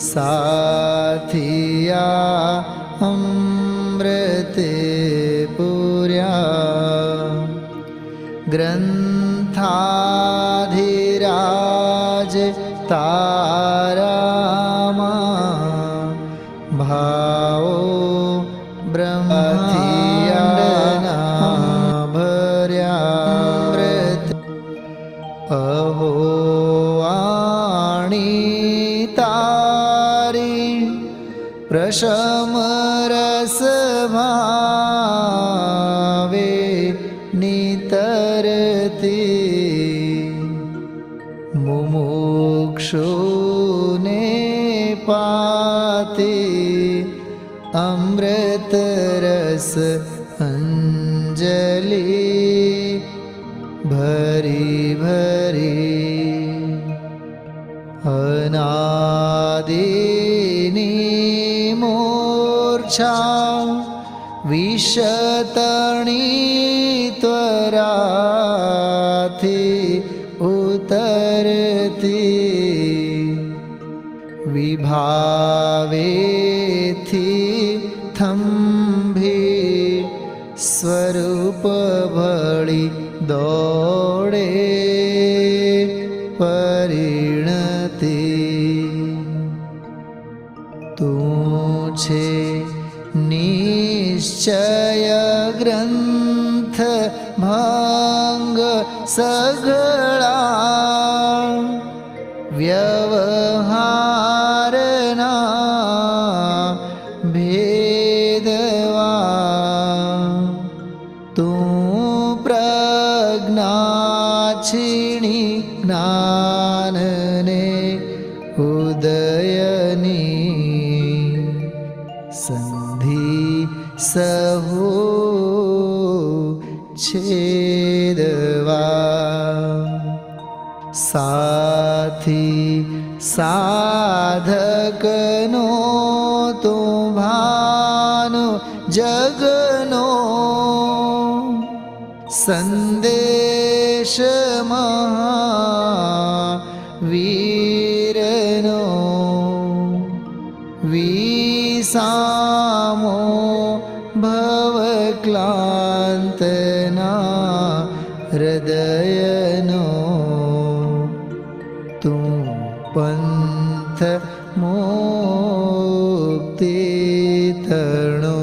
साथिया अमृते पुर्या ग्रंथाधिराज तारामा भावो ब्रह्माथियाना भर्यामृत अहो वाणी तारी प्रशमरस भावे नितरती मुमुक्षुने पाति अमृत रस अंजलि भरी भरी अनादिनी मूर्छा विशतणी त्वराथि उतरती विभावेथी थंभी स्वरूप भळी दौड़े परिणति तू छे निश्चय ग्रंथ भंग सगळा व्यवहारना भेदवा तू प्रज्ञाक्षिणी ज्ञानने उदयनी संधि सहु छेदवा साथी साधकनो तो भानु जगनो संदेश महावीरनो विसामो भवक्लांतना हृदयनो तू पंथ मुक्ति तरणो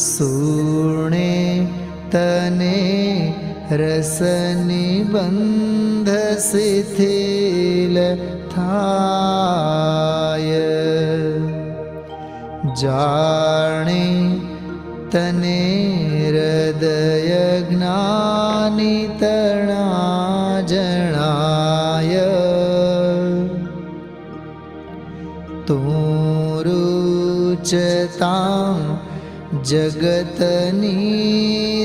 सुणे तने रसनिबंध शिथिल थाय जाने तने हृदय ज्ञानी तणा जनाय तू रुचतां जगतनी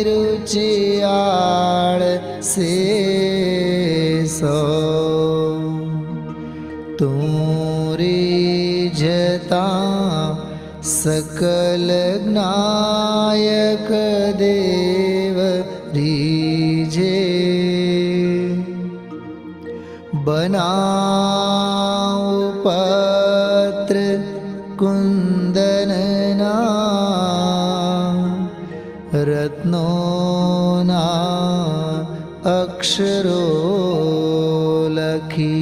रुचियाळ से सो तू रिझता सकल ज्ञायक देव रीझे बनाओ पत्र कुंदनना रत्नोना अक्षरो लखी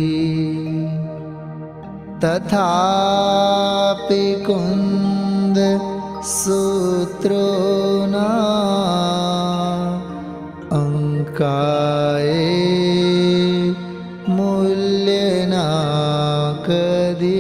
तथापि कुंद सूत्रोना अंकाए मूल्यना कदी।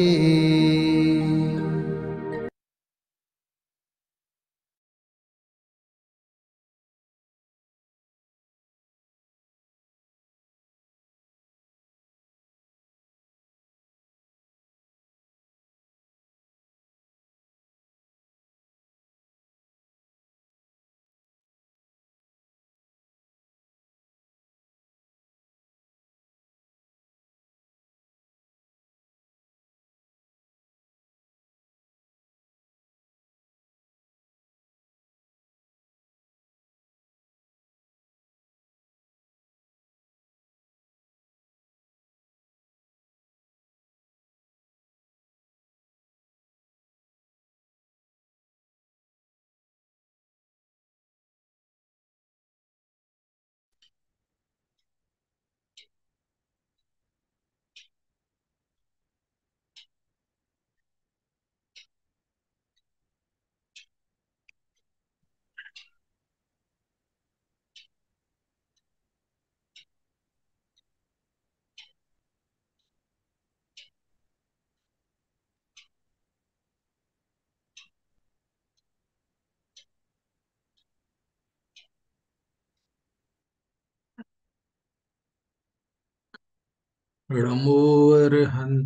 णमोऽर्हन्ताडं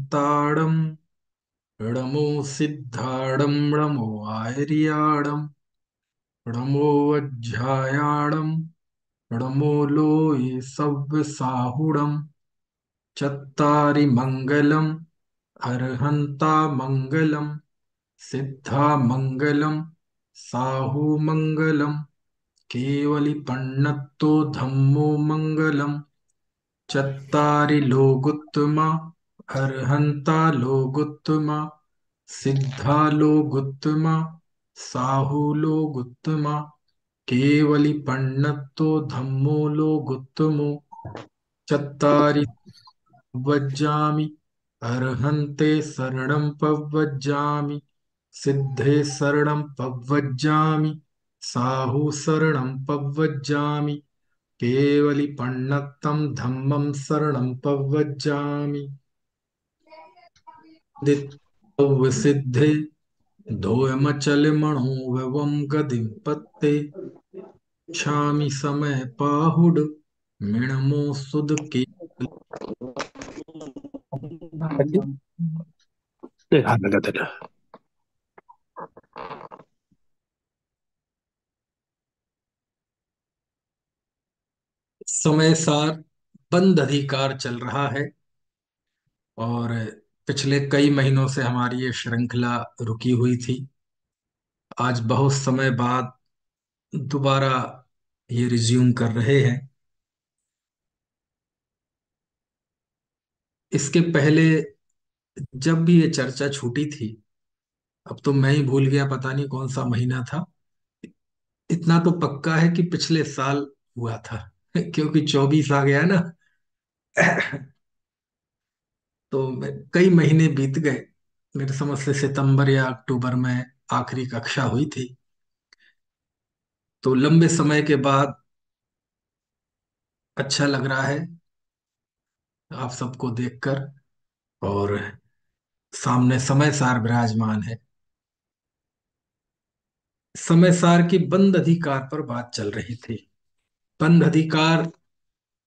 णमो सिद्धाडं णमो आर्याडं णमो वज्झायाडं णमो लोये सव्यसाहुडं चत्तारि मङ्गलम् अर्हन्ता मङ्गलम् सिद्धा मङ्गलम् साहुमङ्गलम् केवलिपण्णत्तो धम्मो मङ्गलम् चत्तारि लोगुत्तमा अर्हन्ता लोगुत्तमा सिद्धा लोगुत्तमा साहु लोगुत्तमा केवलिपण्णत्तो धम्मो लोगुत्तमो चत्तारि पव्वज्जामि अर्हन्ते शरणं पव्वज्जामि सिद्धे शरणं पव्वज्जामि साहु शरणं पव्वज्जामि केवलिपण्णत्तं धम्मं शरणं पव्वज्जामि दित्तौविसिद्धे धोयमचलमणोभवं गतिं पत्ते क्षामि समय पाहुड मिणमो सुद के हाँ लगातार। समय सार बंद अधिकार चल रहा है। और पिछले कई महीनों से हमारी ये श्रृंखला रुकी हुई थी। आज बहुत समय बाद दोबारा ये रिज्यूम कर रहे हैं। इसके पहले जब भी ये चर्चा छूटी थी, अब तो मैं ही भूल गया, पता नहीं कौन सा महीना था। इतना तो पक्का है कि पिछले साल हुआ था क्योंकि 24 आ गया ना तो कई महीने बीत गए। मेरे समझ से सितंबर या अक्टूबर में आखिरी कक्षा हुई थी। तो लंबे समय के बाद अच्छा लग रहा है आप सबको देखकर। और सामने समय सार विराजमान है। समय सार की बंद अधिकार पर बात चल रही थी। बंद अधिकार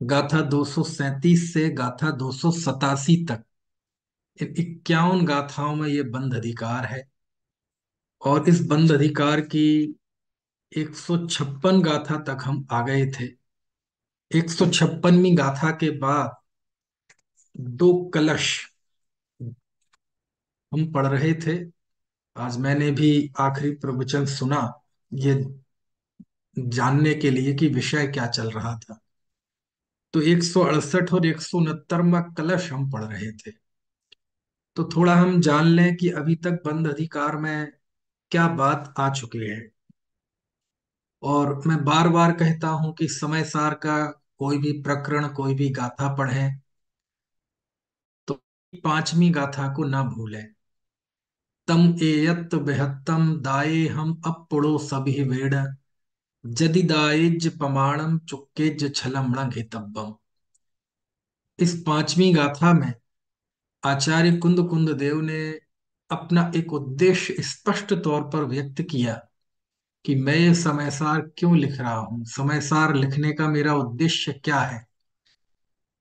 गाथा 237 से गाथा 287 तक, 51 गाथाओं में ये बंद अधिकार है। और इस बंद अधिकार की 156 गाथा तक हम आ गए थे। 156वीं गाथा के बाद दो कलश हम पढ़ रहे थे। आज मैंने भी आखिरी प्रवचन सुना, ये जानने के लिए कि विषय क्या चल रहा था। तो 168 और 169वां कलश हम पढ़ रहे थे। तो थोड़ा हम जान लें कि अभी तक बंद अधिकार में क्या बात आ चुकी है। और मैं बार बार कहता हूं कि समय सार का कोई भी प्रकरण, कोई भी गाथा पढ़ें तो 5वीं गाथा को ना भूलें। तम एयत बेहत्तम दाये हम अప్పుడో सभी वेड़ जदि दायेज प्रमाणम चुक्केज छलमण घेतब्बम। इस 5वीं गाथा में आचार्य कुंद कुंद देव ने अपना एक उद्देश्य स्पष्ट तौर पर व्यक्त किया कि मैं ये समयसार क्यों लिख रहा हूँ, समयसार लिखने का मेरा उद्देश्य क्या है।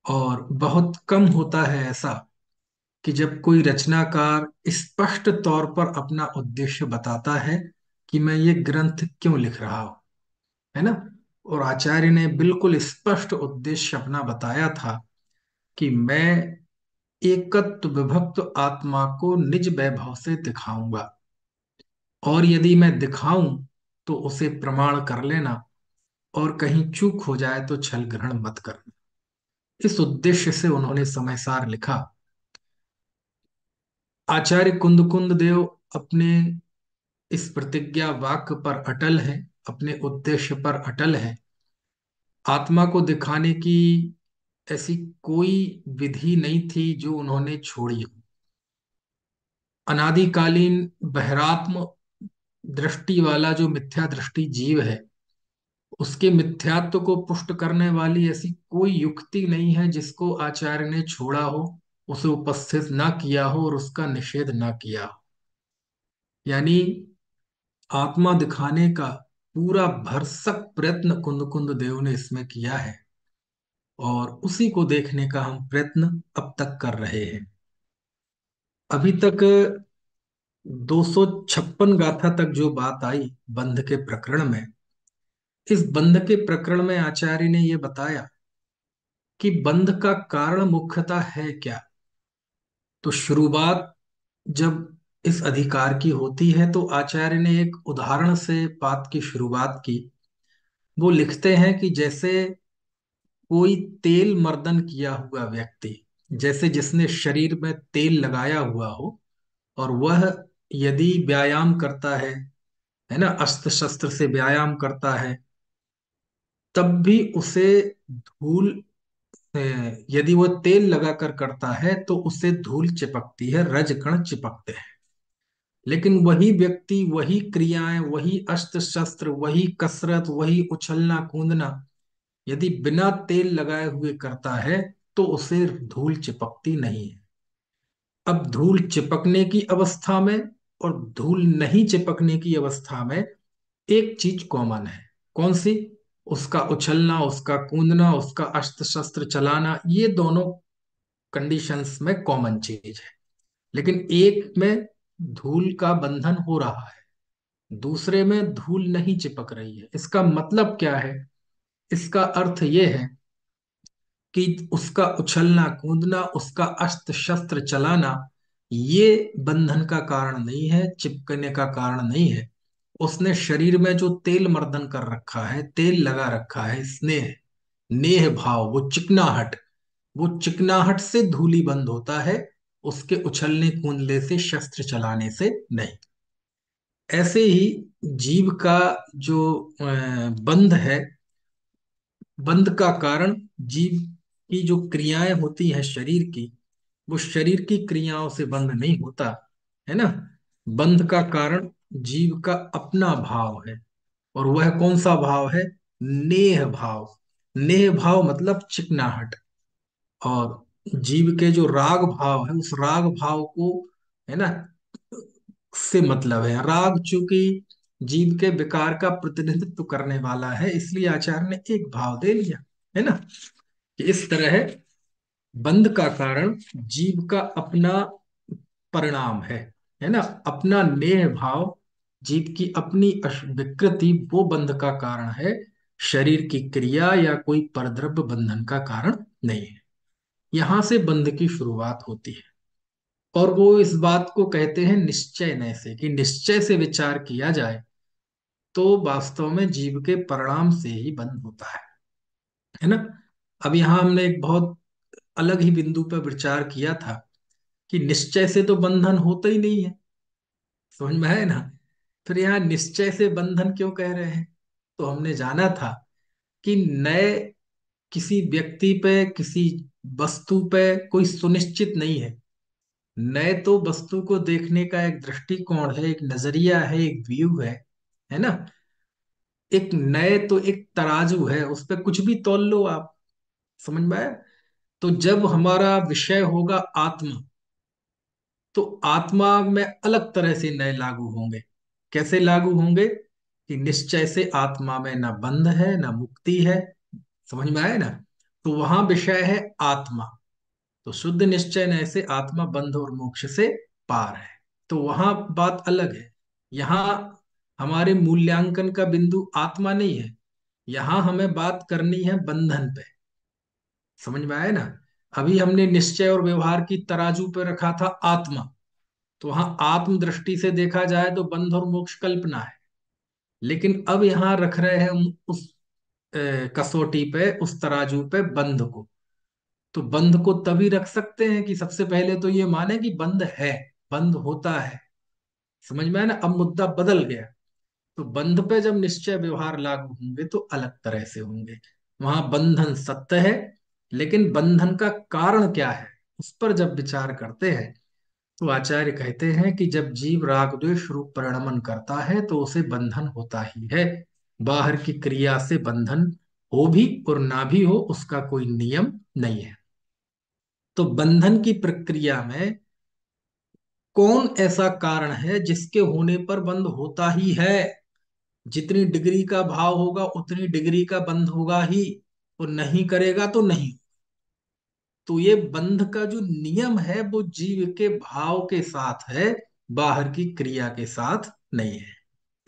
और बहुत कम होता है ऐसा कि जब कोई रचनाकार स्पष्ट तौर पर अपना उद्देश्य बताता है कि मैं ये ग्रंथ क्यों लिख रहा हूं, है ना। और आचार्य ने बिल्कुल स्पष्ट उद्देश्य अपना बताया था कि मैं एकत्व विभक्त आत्मा को निज वैभव से दिखाऊंगा। और यदि मैं दिखाऊं तो उसे प्रमाण कर लेना, और कहीं चूक हो जाए तो छल ग्रहण मत करना। इस उद्देश्य से उन्होंने समयसार लिखा। आचार्य कुंद कुंद देव अपने इस प्रतिज्ञा वाक्य पर अटल है, अपने उद्देश्य पर अटल है। आत्मा को दिखाने की ऐसी कोई विधि नहीं थी जो उन्होंने छोड़ी हो। अनादिकालीन बहिरात्म दृष्टि वाला जो मिथ्या दृष्टि जीव है, उसके मिथ्यात्व को पुष्ट करने वाली ऐसी कोई युक्ति नहीं है जिसको आचार्य ने छोड़ा हो, उसे उपस्थित ना किया हो और उसका निषेध ना किया हो। यानी आत्मा दिखाने का पूरा भरसक प्रयत्न कुंद कुंद देव ने इसमें किया है। और उसी को देखने का हम प्रयत्न अब तक कर रहे हैं। अभी तक 256 गाथा तक जो बात आई बंध के प्रकरण में, इस बंध के प्रकरण में आचार्य ने ये बताया कि बंध का कारण मुख्यतः है क्या। तो शुरुआत जब इस अधिकार की होती है तो आचार्य ने एक उदाहरण से बात की शुरुआत की। वो लिखते हैं कि जैसे कोई तेल मर्दन किया हुआ व्यक्ति, जैसे जिसने शरीर में तेल लगाया हुआ हो, और वह यदि व्यायाम करता है ना, अस्त्र शस्त्र से व्यायाम करता है, तब भी उसे धूल, अ, यदि वो तेल लगाकर करता है तो उसे धूल चिपकती है, रज कण चिपकते हैं। लेकिन वही व्यक्ति, वही क्रियाएं, वही अस्त्र शस्त्र, वही कसरत, वही उछलना कूदना यदि बिना तेल लगाए हुए करता है तो उसे धूल चिपकती नहीं है। अब धूल चिपकने की अवस्था में और धूल नहीं चिपकने की अवस्था में एक चीज कॉमन है। कौन सी? उसका उछलना, उसका कूदना, उसका अस्त्र शस्त्र चलाना, ये दोनों कंडीशंस में कॉमन चीज है। लेकिन एक में धूल का बंधन हो रहा है, दूसरे में धूल नहीं चिपक रही है। इसका मतलब क्या है? इसका अर्थ यह है कि उसका उछलना कूदना, उसका अस्त्र शस्त्र चलाना, ये बंधन का कारण नहीं है, चिपकने का कारण नहीं है। उसने शरीर में जो तेल मर्दन कर रखा है, तेल लगा रखा है, स्नेह, नेह भाव, वो चिकनाहट से धूली बंद होता है, उसके उछलने कूदने से, शस्त्र चलाने से नहीं। ऐसे ही जीव का जो बंध है, बंध का कारण जीव की जो क्रियाएं होती हैं शरीर की, वो शरीर की क्रियाओं से बंध नहीं होता है ना। बंध का कारण जीव का अपना भाव है। और वह कौन सा भाव है? नेह भाव। नेह भाव मतलब चिकनाहट। और जीव के जो राग भाव है, उस राग भाव को, है ना, से मतलब है। राग चूंकि जीव के विकार का प्रतिनिधित्व करने वाला है, इसलिए आचार्य ने एक भाव दे लिया, है ना, कि इस तरह बंध का कारण जीव का अपना परिणाम है ना, अपना नेह भाव, जीव की अपनी विकृति, वो बंध का कारण है। शरीर की क्रिया या कोई परद्रव्य बंधन का कारण नहीं है। यहां से बंध की शुरुआत होती है। और वो इस बात को कहते हैं निश्चय नय से, कि निश्चय से विचार किया जाए तो वास्तव में जीव के परिणाम से ही बंध होता है ना। अब यहाँ हमने एक बहुत अलग ही बिंदु पर विचार किया था कि निश्चय से तो बंधन होता ही नहीं है। समझ में है ना? फिर यहाँ निश्चय से बंधन क्यों कह रहे हैं? तो हमने जाना था कि नए किसी व्यक्ति पे, किसी वस्तु पे कोई सुनिश्चित नहीं है। नए तो वस्तु को देखने का एक दृष्टिकोण है, एक नजरिया है, एक व्यू है ना। एक नए तो एक तराजू है, उस पर कुछ भी तौल लो आप। समझ में आया? तो जब हमारा विषय होगा आत्मा, तो आत्मा में अलग तरह से नए लागू होंगे। कैसे लागू होंगे? कि निश्चय से आत्मा में ना बंध है ना मुक्ति है। समझ में आया ना? तो वहां विषय है आत्मा। तो शुद्ध निश्चय नय से आत्मा बंध और मोक्ष से पार है। तो वहां बात अलग है। यहाँ हमारे मूल्यांकन का बिंदु आत्मा नहीं है, यहाँ हमें बात करनी है बंधन पे। समझ में आया ना? अभी हमने निश्चय और व्यवहार की तराजू पे रखा था आत्मा। तो वहां आत्म दृष्टि से देखा जाए तो बंध और मोक्ष कल्पना है। लेकिन अब यहाँ रख रहे हैं हम उस कसौटी पे, उस तराजू पे बंध को। तो बंध को तभी रख सकते हैं कि सबसे पहले तो ये माने कि बंध है, बंध होता है। समझ में आया ना? अब मुद्दा बदल गया। तो बंध पे जब निश्चय व्यवहार लागू होंगे तो अलग तरह से होंगे। वहां बंधन सत्य है, लेकिन बंधन का कारण क्या है, उस पर जब विचार करते हैं तो आचार्य कहते हैं कि जब जीव राग द्वेष रूप परिणमन करता है तो उसे बंधन होता ही है। बाहर की क्रिया से बंधन हो भी और ना भी हो, उसका कोई नियम नहीं है। तो बंधन की प्रक्रिया में कौन ऐसा कारण है जिसके होने पर बंध होता ही है? जितनी डिग्री का भाव होगा उतनी डिग्री का बंध होगा ही। और नहीं करेगा तो नहीं। तो ये बंध का जो नियम है वो जीव के भाव के साथ है, बाहर की क्रिया के साथ नहीं है।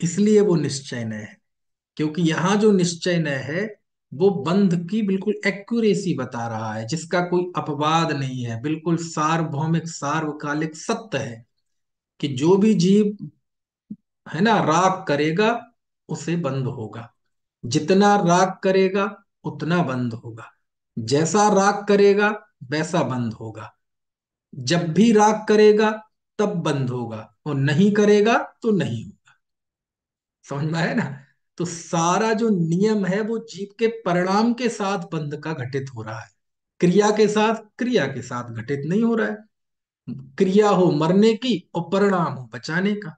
इसलिए वो निश्चय न है। क्योंकि यहाँ जो निश्चय न है वो बंध की बिल्कुल एक्यूरेसी बता रहा है, जिसका कोई अपवाद नहीं है, बिल्कुल सार्वभौमिक सार्वकालिक सत्य है कि जो भी जीव है ना राग करेगा उसे बंध होगा। जितना राग करेगा उतना बंध होगा। जैसा राग करेगा वैसा बंध होगा। जब भी राग करेगा तब बंद होगा, और नहीं करेगा तो नहीं होगा। समझ में आया ना? तो सारा जो नियम है वो जीव के परिणाम के साथ बंध का घटित हो रहा है, क्रिया के साथ घटित नहीं हो रहा है। क्रिया हो मरने की और परिणाम हो बचाने का,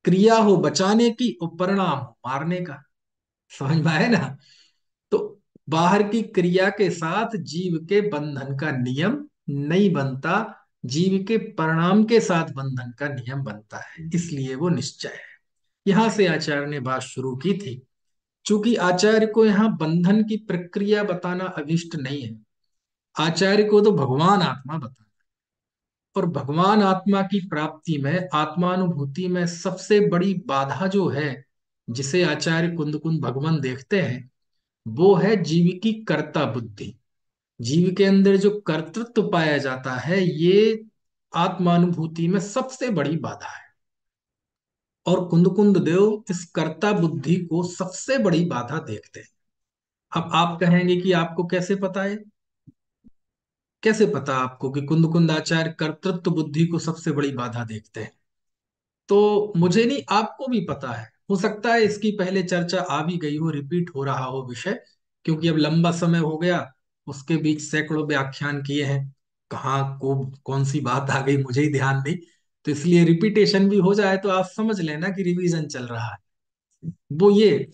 क्रिया हो बचाने की और परिणाम हो मारने का। समझ में आया ना? तो बाहर की क्रिया के साथ जीव के बंधन का नियम नहीं बनता, जीव के परिणाम के साथ बंधन का नियम बनता है, इसलिए वो निश्चय है। यहां से आचार्य ने बात शुरू की थी। चूंकि आचार्य को यहाँ बंधन की प्रक्रिया बताना अभिष्ट नहीं है, आचार्य को तो भगवान आत्मा बताना। और भगवान आत्मा की प्राप्ति में, आत्मानुभूति में सबसे बड़ी बाधा जो है, जिसे आचार्य कुंद कुंद भगवान देखते हैं, वो है जीव की कर्ता बुद्धि। जीव के अंदर जो कर्तृत्व पाया जाता है, ये आत्मानुभूति में सबसे बड़ी बाधा है। और कुंद कुंद देव इस कर्ता बुद्धि को सबसे बड़ी बाधा देखते हैं। अब आप कहेंगे कि आपको कैसे पता है? कैसे पता आपको कि कुंद कुंद आचार्य कर्तृत्व बुद्धि को सबसे बड़ी बाधा देखते हैं? तो मुझे नहीं, आपको भी पता है। हो सकता है इसकी पहले चर्चा आ भी गई हो, रिपीट हो रहा हो विषय, क्योंकि अब लंबा समय हो गया। उसके बीच सैकड़ों व्याख्यान किए हैं, कहाँ को कौन सी बात आ गई मुझे ही ध्यान नहीं। तो इसलिए रिपीटेशन भी हो जाए तो आप समझ लेना कि रिवीजन चल रहा है। वो ये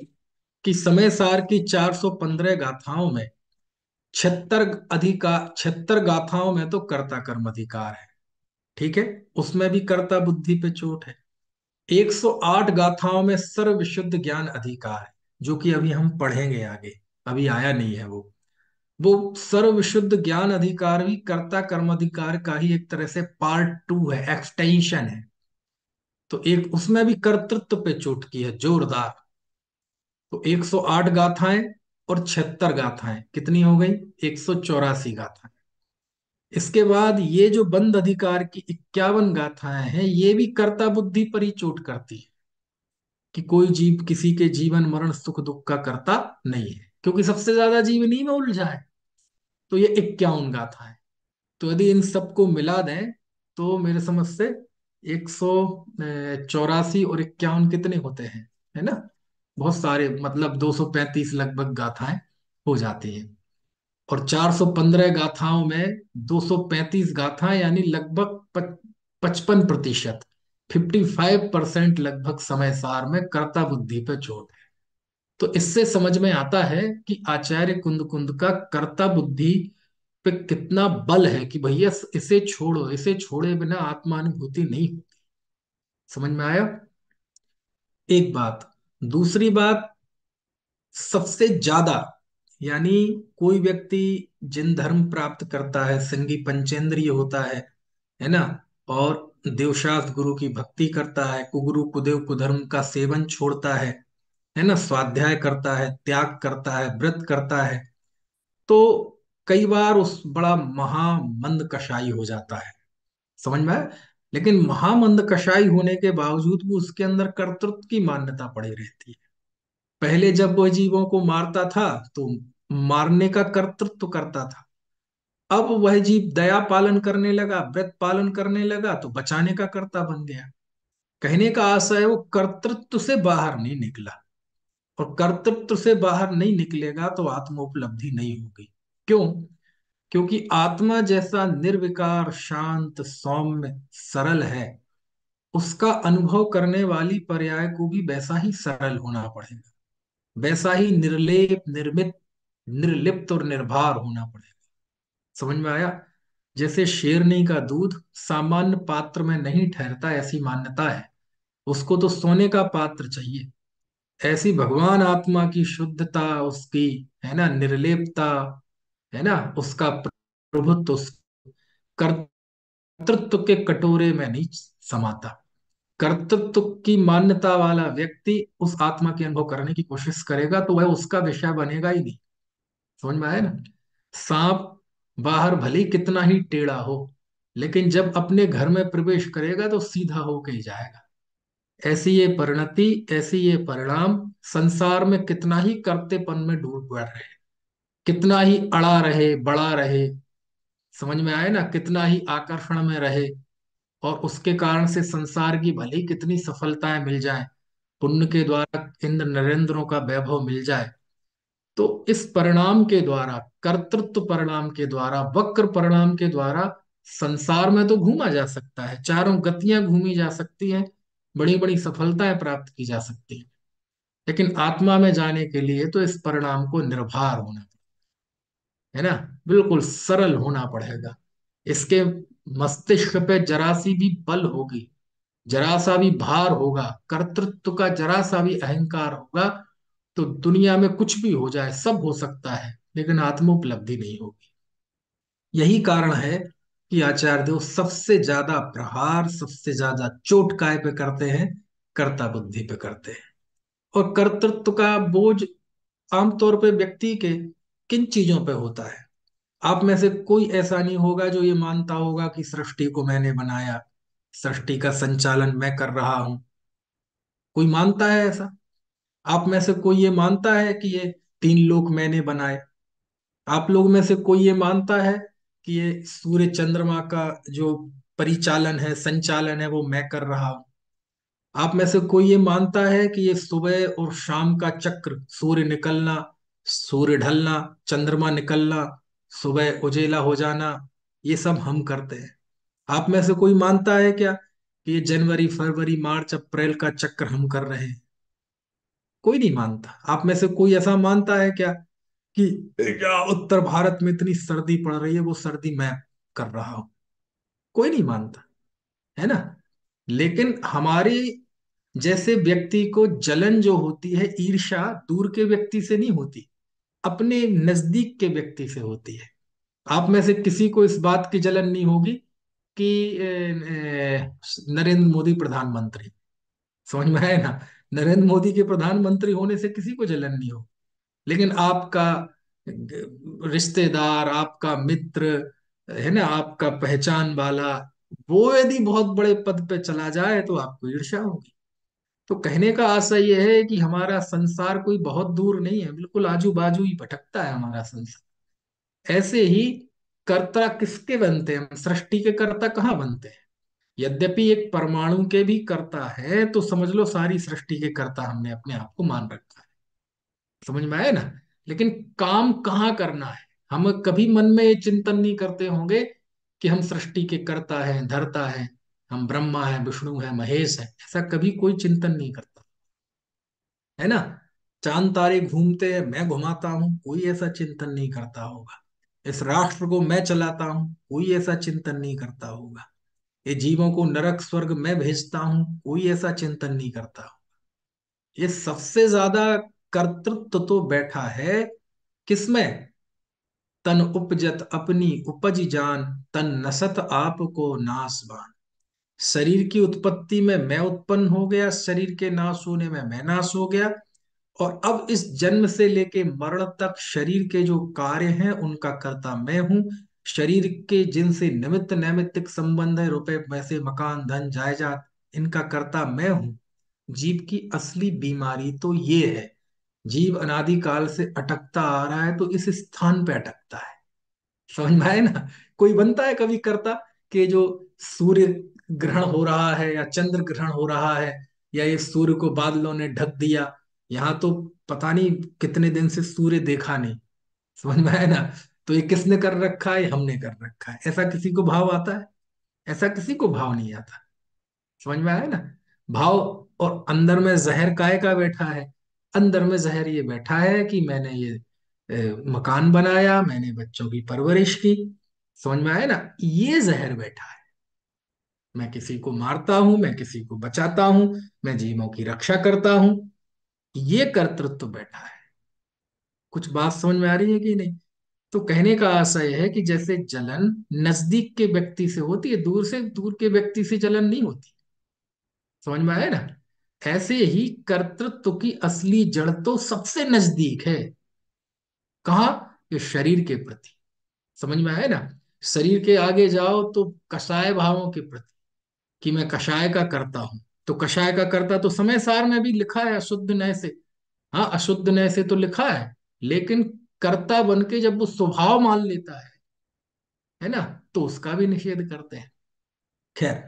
कि समय सार की 415 गाथाओं में 76 गाथाओं में तो कर्ता कर्म अधिकार है, ठीक है, उसमें भी कर्ता बुद्धि पे चोट है। 108 गाथाओं में सर्व विशुद्ध ज्ञान अधिकार है, जो कि अभी हम पढ़ेंगे आगे, अभी आया नहीं है वो सर्व विशुद्ध ज्ञान अधिकार भी कर्ता कर्म अधिकार का ही एक तरह से पार्ट टू है, एक्सटेंशन है। तो एक उसमें भी कर्तृत्व पे चोट की है जोरदार। तो 108 गाथाएं और 76 गाथाएं कितनी हो गई? 184 गाथाएं। इसके बाद ये जो बंद अधिकार की 51 गाथाएं हैं, ये भी कर्ता बुद्धि पर ही चोट करती है कि कोई जीव किसी के जीवन मरण सुख दुख का कर्ता नहीं है, क्योंकि सबसे ज्यादा जीव इन्हीं में उलझा है। तो ये 51 गाथा है। तो यदि इन सबको मिला दें तो मेरे समझ से 184 और 51 कितने होते हैं, है ना? बहुत सारे, मतलब 235 लगभग गाथाएं हो जाती हैं। और 415 गाथाओं में 235 गाथाएं यानी लगभग 55%, 55% लगभग समय सार में कर्ता बुद्धि पे जोर है। तो इससे समझ में आता है कि आचार्य कुंद कुंद का कर्ता बुद्धि पे कितना बल है कि भैया इसे छोड़ो, इसे छोड़े बिना आत्मानुभूति नहीं होती। समझ में आया? एक बात। दूसरी बात, सबसे ज्यादा, यानी कोई व्यक्ति जिन धर्म प्राप्त करता है, संगी पंचेंद्रिय होता है ना, और देवशास्त्र गुरु की भक्ति करता है, कुगुरु कुदेव कुधर्म का सेवन छोड़ता है ना, स्वाध्याय करता है, त्याग करता है, व्रत करता है, तो कई बार उस बड़ा महामंद कषाई हो जाता है। समझ में आया? लेकिन महामंद कषाई होने के बावजूद भी उसके अंदर कर्तृत्व की मान्यता पड़ी रहती है। पहले जब वह जीवों को मारता था तो मारने का कर्तृत्व करता था। अब वह जीव दया पालन करने लगा, व्रत पालन करने लगा, तो बचाने का कर्ता बन गया। कहने का आशय है वो कर्तृत्व से बाहर नहीं निकला। और कर्तृत्व से बाहर नहीं निकलेगा तो आत्मोपलब्धि नहीं होगी। क्यों? क्योंकि आत्मा जैसा निर्विकार शांत सौम्य सरल है, उसका अनुभव करने वाली पर्याय को भी वैसा ही सरल होना पड़ेगा, वैसा ही निर्लेप निर्मित निर्लिप्त और निर्भर होना पड़ेगा। समझ में आया? जैसे शेरनी का दूध सामान्य पात्र में नहीं ठहरता, ऐसी मान्यता है, उसको तो सोने का पात्र चाहिए। ऐसी भगवान आत्मा की शुद्धता, उसकी, है ना, निर्लेपता, है ना, उसका प्रभुत्व उस कर्तृत्व के कटोरे में नहीं समाता। कर्तृत्व की मान्यता वाला व्यक्ति उस आत्मा के अनुभव करने की कोशिश करेगा तो वह उसका विषय बनेगा ही नहीं। समझ में आया ना? सांप बाहर भले ही कितना ही टेढ़ा हो, लेकिन जब अपने घर में प्रवेश करेगा तो सीधा होके ही जाएगा। ऐसी ये परिणति, ऐसी ये परिणाम, संसार में कितना ही कर्तेपन में डूब पड़ रहे, कितना ही अड़ा रहे, बड़ा रहे, समझ में आए ना, कितना ही आकर्षण में रहे, और उसके कारण से संसार की भली कितनी सफलताएं मिल जाए, पुण्य के द्वारा इंद्र नरेंद्रों का वैभव मिल जाए, तो इस परिणाम के द्वारा, कर्तृत्व परिणाम के द्वारा, वक्र परिणाम के द्वारा संसार में तो घूमा जा सकता है, चारों गतियां घूमी जा सकती हैं, बड़ी बड़ी सफलताएं प्राप्त की जा सकती हैं, लेकिन आत्मा में जाने के लिए तो इस परिणाम को निर्भर होना है ना, बिल्कुल सरल होना पड़ेगा। इसके मस्तिष्क पे जरा सी भी बल होगी, जरा सा भी भार होगा, कर्तृत्व का जरा सा भी अहंकार होगा, तो दुनिया में कुछ भी हो जाए, सब हो सकता है, लेकिन आत्मोपलब्धि नहीं होगी। यही कारण है कि आचार्य देव सबसे ज्यादा प्रहार, सबसे ज्यादा चोट काय पे करते हैं? कर्ता बुद्धि पे करते हैं। और कर्तृत्व का बोझ आमतौर पे व्यक्ति के किन चीजों पे होता है? आप में से कोई ऐसा नहीं होगा जो ये मानता होगा कि सृष्टि को मैंने बनाया, सृष्टि का संचालन मैं कर रहा हूं। कोई मानता है ऐसा? आप में से कोई ये मानता है कि ये तीन लोक मैंने बनाए? आप लोग में से कोई ये मानता है कि ये सूर्य चंद्रमा का जो परिचालन है, संचालन है, वो मैं कर रहा हूं? आप में से कोई ये मानता है कि ये सुबह और शाम का चक्र, सूर्य निकलना, सूर्य ढलना, चंद्रमा निकलना, सुबह उजेला हो जाना, ये सब हम करते हैं? आप में से कोई मानता है क्या कि ये जनवरी, फरवरी, मार्च, अप्रैल का चक्र हम कर रहे हैं? कोई नहीं मानता। आप में से कोई ऐसा मानता है क्या कि क्या उत्तर भारत में इतनी सर्दी पड़ रही है, वो सर्दी मैं कर रहा हूं? कोई नहीं मानता, है ना? लेकिन हमारी जैसे व्यक्ति को जलन जो होती है, ईर्ष्या, दूर के व्यक्ति से नहीं होती, अपने नजदीक के व्यक्ति से होती है। आप में से किसी को इस बात की जलन नहीं होगी कि नरेंद्र मोदी प्रधानमंत्री, समझ में आए ना, नरेंद्र मोदी के प्रधानमंत्री होने से किसी को जलन नहीं हो, लेकिन आपका रिश्तेदार, आपका मित्र, है ना, आपका पहचान वाला, वो यदि बहुत बड़े पद पे चला जाए तो आपको ईर्ष्या होगी। तो कहने का आशय यह है कि हमारा संसार कोई बहुत दूर नहीं है, बिल्कुल आजू बाजू ही भटकता है हमारा संसार। ऐसे ही कर्ता किसके बनते हैं? हम सृष्टि के कर्ता कहाँ बनते हैं? यद्यपि एक परमाणु के भी कर्ता है, तो समझ लो सारी सृष्टि के कर्ता हमने अपने आप को मान रखा है। समझ में आए ना? लेकिन काम कहाँ करना है? हम कभी मन में ये चिंतन नहीं करते होंगे कि हम सृष्टि के कर्ता हैं, धर्ता हैं, हम ब्रह्मा हैं, विष्णु हैं, महेश हैं, ऐसा कभी कोई चिंतन नहीं करता, है ना? चांद तारे घूमते हैं, मैं घुमाता हूं, कोई ऐसा चिंतन नहीं करता होगा। इस राष्ट्र को मैं चलाता हूं, कोई ऐसा चिंतन नहीं करता होगा। ये जीवों को नरक स्वर्ग मैं भेजता हूं, कोई ऐसा चिंतन नहीं करता हो। ये सबसे ज्यादा कर्तृत्व तो बैठा है किसमें? तन उपजत अपनी उपज जान, तन नसत आप को नासवान। शरीर की उत्पत्ति में मैं उत्पन्न हो गया, शरीर के नाश होने में मैं नाश हो गया, और अब इस जन्म से लेके मरण तक शरीर के जो कार्य हैं उनका कर्ता मैं हूं। शरीर के जिनसे निमित्त नैमित्तिक संबंध है, रुपए पैसे मकान धन जायदाद, इनका कर्ता मैं हूं। जीव की असली बीमारी तो ये है, जीव अनादिकाल से अटकता आ रहा है तो इस स्थान पे अटकता है। समझ में आए ना? कोई बनता है कभी करता कि जो सूर्य ग्रहण हो रहा है या चंद्र ग्रहण हो रहा है, या ये सूर्य को बादलों ने ढक दिया, यहाँ तो पता नहीं कितने दिन से सूर्य देखा नहीं, समझ में आए ना, तो ये किसने कर रखा है? हमने कर रखा है। ऐसा किसी को भाव आता है? ऐसा किसी को भाव नहीं आता। समझ में आया ना? भाव। और अंदर में जहर काय का बैठा है? अंदर में जहर ये बैठा है कि मैंने ये मकान बनाया, मैंने बच्चों की परवरिश की, समझ में आया ना, ये जहर बैठा है। मैं किसी को मारता हूं, मैं किसी को बचाता हूं, मैं जीवों की रक्षा करता हूं, ये कर्तृत्व बैठा है। कुछ बात समझ में आ रही है कि नहीं? तो कहने का आशय है कि जैसे जलन नजदीक के व्यक्ति से होती है, दूर से दूर के व्यक्ति से जलन नहीं होती। समझ में आया ना? ऐसे ही कर्तृत्व की असली जड़ तो सबसे नजदीक है। कहाँ? ये शरीर के प्रति। समझ में आया ना? शरीर के आगे जाओ तो कषाय भावों के प्रति, कि मैं कषाय का करता हूं। तो कषाय का करता तो समय सार में भी लिखा है अशुद्ध नय से। हाँ, अशुद्ध नय से तो लिखा है, लेकिन कर्ता बन के जब वो स्वभाव मान लेता है ना, तो उसका भी निषेध करते हैं। खैर,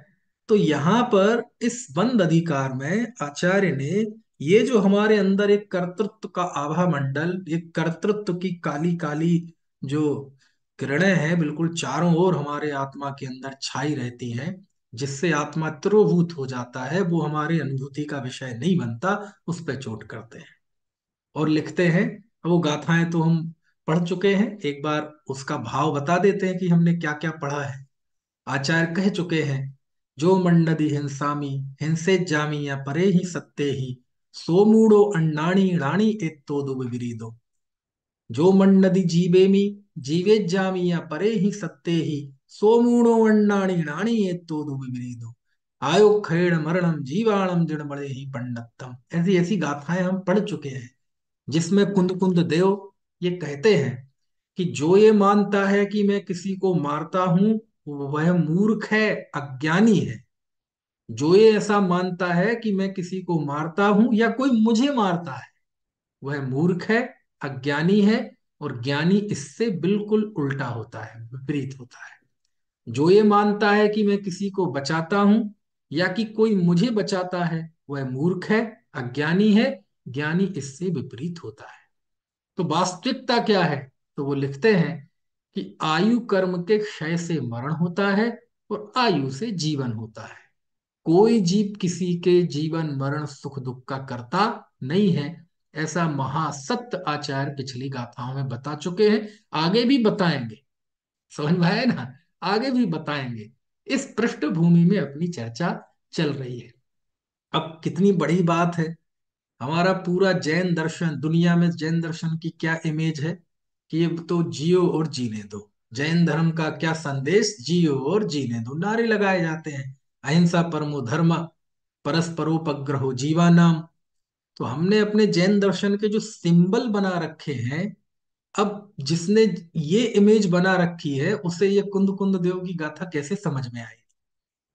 तो यहां पर इस बंद अधिकार में आचार्य ने ये जो हमारे अंदर एक कर्तृत्व का आभा मंडल, एक कर्तृत्व की काली काली जो किरणें हैं, बिल्कुल चारों ओर हमारे आत्मा के अंदर छाई रहती हैं, जिससे आत्मा तिरोभूत हो जाता है, वो हमारी अनुभूति का विषय नहीं बनता, उस पर चोट करते हैं और लिखते हैं। अब वो गाथाएं तो हम पढ़ चुके हैं, एक बार उसका भाव बता देते हैं कि हमने क्या क्या पढ़ा है। आचार्य कह चुके हैं, जो मंडदि हिंसामी हिंसे जामी या परे ही सत्ते ही सो मूढ़ो अण्णाणी राणी एत्तो विपरीदो। जो मंडदि जीवेमि जीवे जामी या परे ही सत्ते ही सो मूढ़ो अण्णाणी राणी एत्तो विपरीदो। आयो खेड़ मरणम जीवाणम दृढ़ बड़े ही पंडतम। ऐसी ऐसी गाथाएं हम पढ़ चुके हैं, जिसमें कुंद कुंद देव ये कहते हैं कि जो ये मानता है कि मैं किसी को मारता हूं, वह मूर्ख है, अज्ञानी है। जो ये ऐसा मानता है कि मैं किसी को मारता हूं या कोई मुझे मारता है, वह मूर्ख है, अज्ञानी है। और ज्ञानी इससे बिल्कुल उल्टा होता है, विपरीत होता है। जो ये मानता है कि मैं किसी को बचाता हूं या कि कोई मुझे बचाता है, वह मूर्ख है, अज्ञानी है। ज्ञानी इससे विपरीत होता है। तो वास्तविकता क्या है? तो वो लिखते हैं कि आयु कर्म के क्षय से मरण होता है और आयु से जीवन होता है। कोई जीव किसी के जीवन मरण सुख दुख का करता नहीं है। ऐसा महासत्य आचार्य पिछली गाथाओं में बता चुके हैं, आगे भी बताएंगे। समझ में आया ना? आगे भी बताएंगे। इस पृष्ठभूमि में अपनी चर्चा चल रही है। अब कितनी बड़ी बात है, हमारा पूरा जैन दर्शन, दुनिया में जैन दर्शन की क्या इमेज है कि ये तो जियो और जीने दो। जैन धर्म का क्या संदेश? जियो और जीने दो। नारे लगाए जाते हैं, अहिंसा परमो धर्म, परस्परोपग्रहो जीवानाम। तो हमने अपने जैन दर्शन के जो सिंबल बना रखे हैं, अब जिसने ये इमेज बना रखी है, उसे ये कुंद कुंद देव की गाथा कैसे समझ में आई?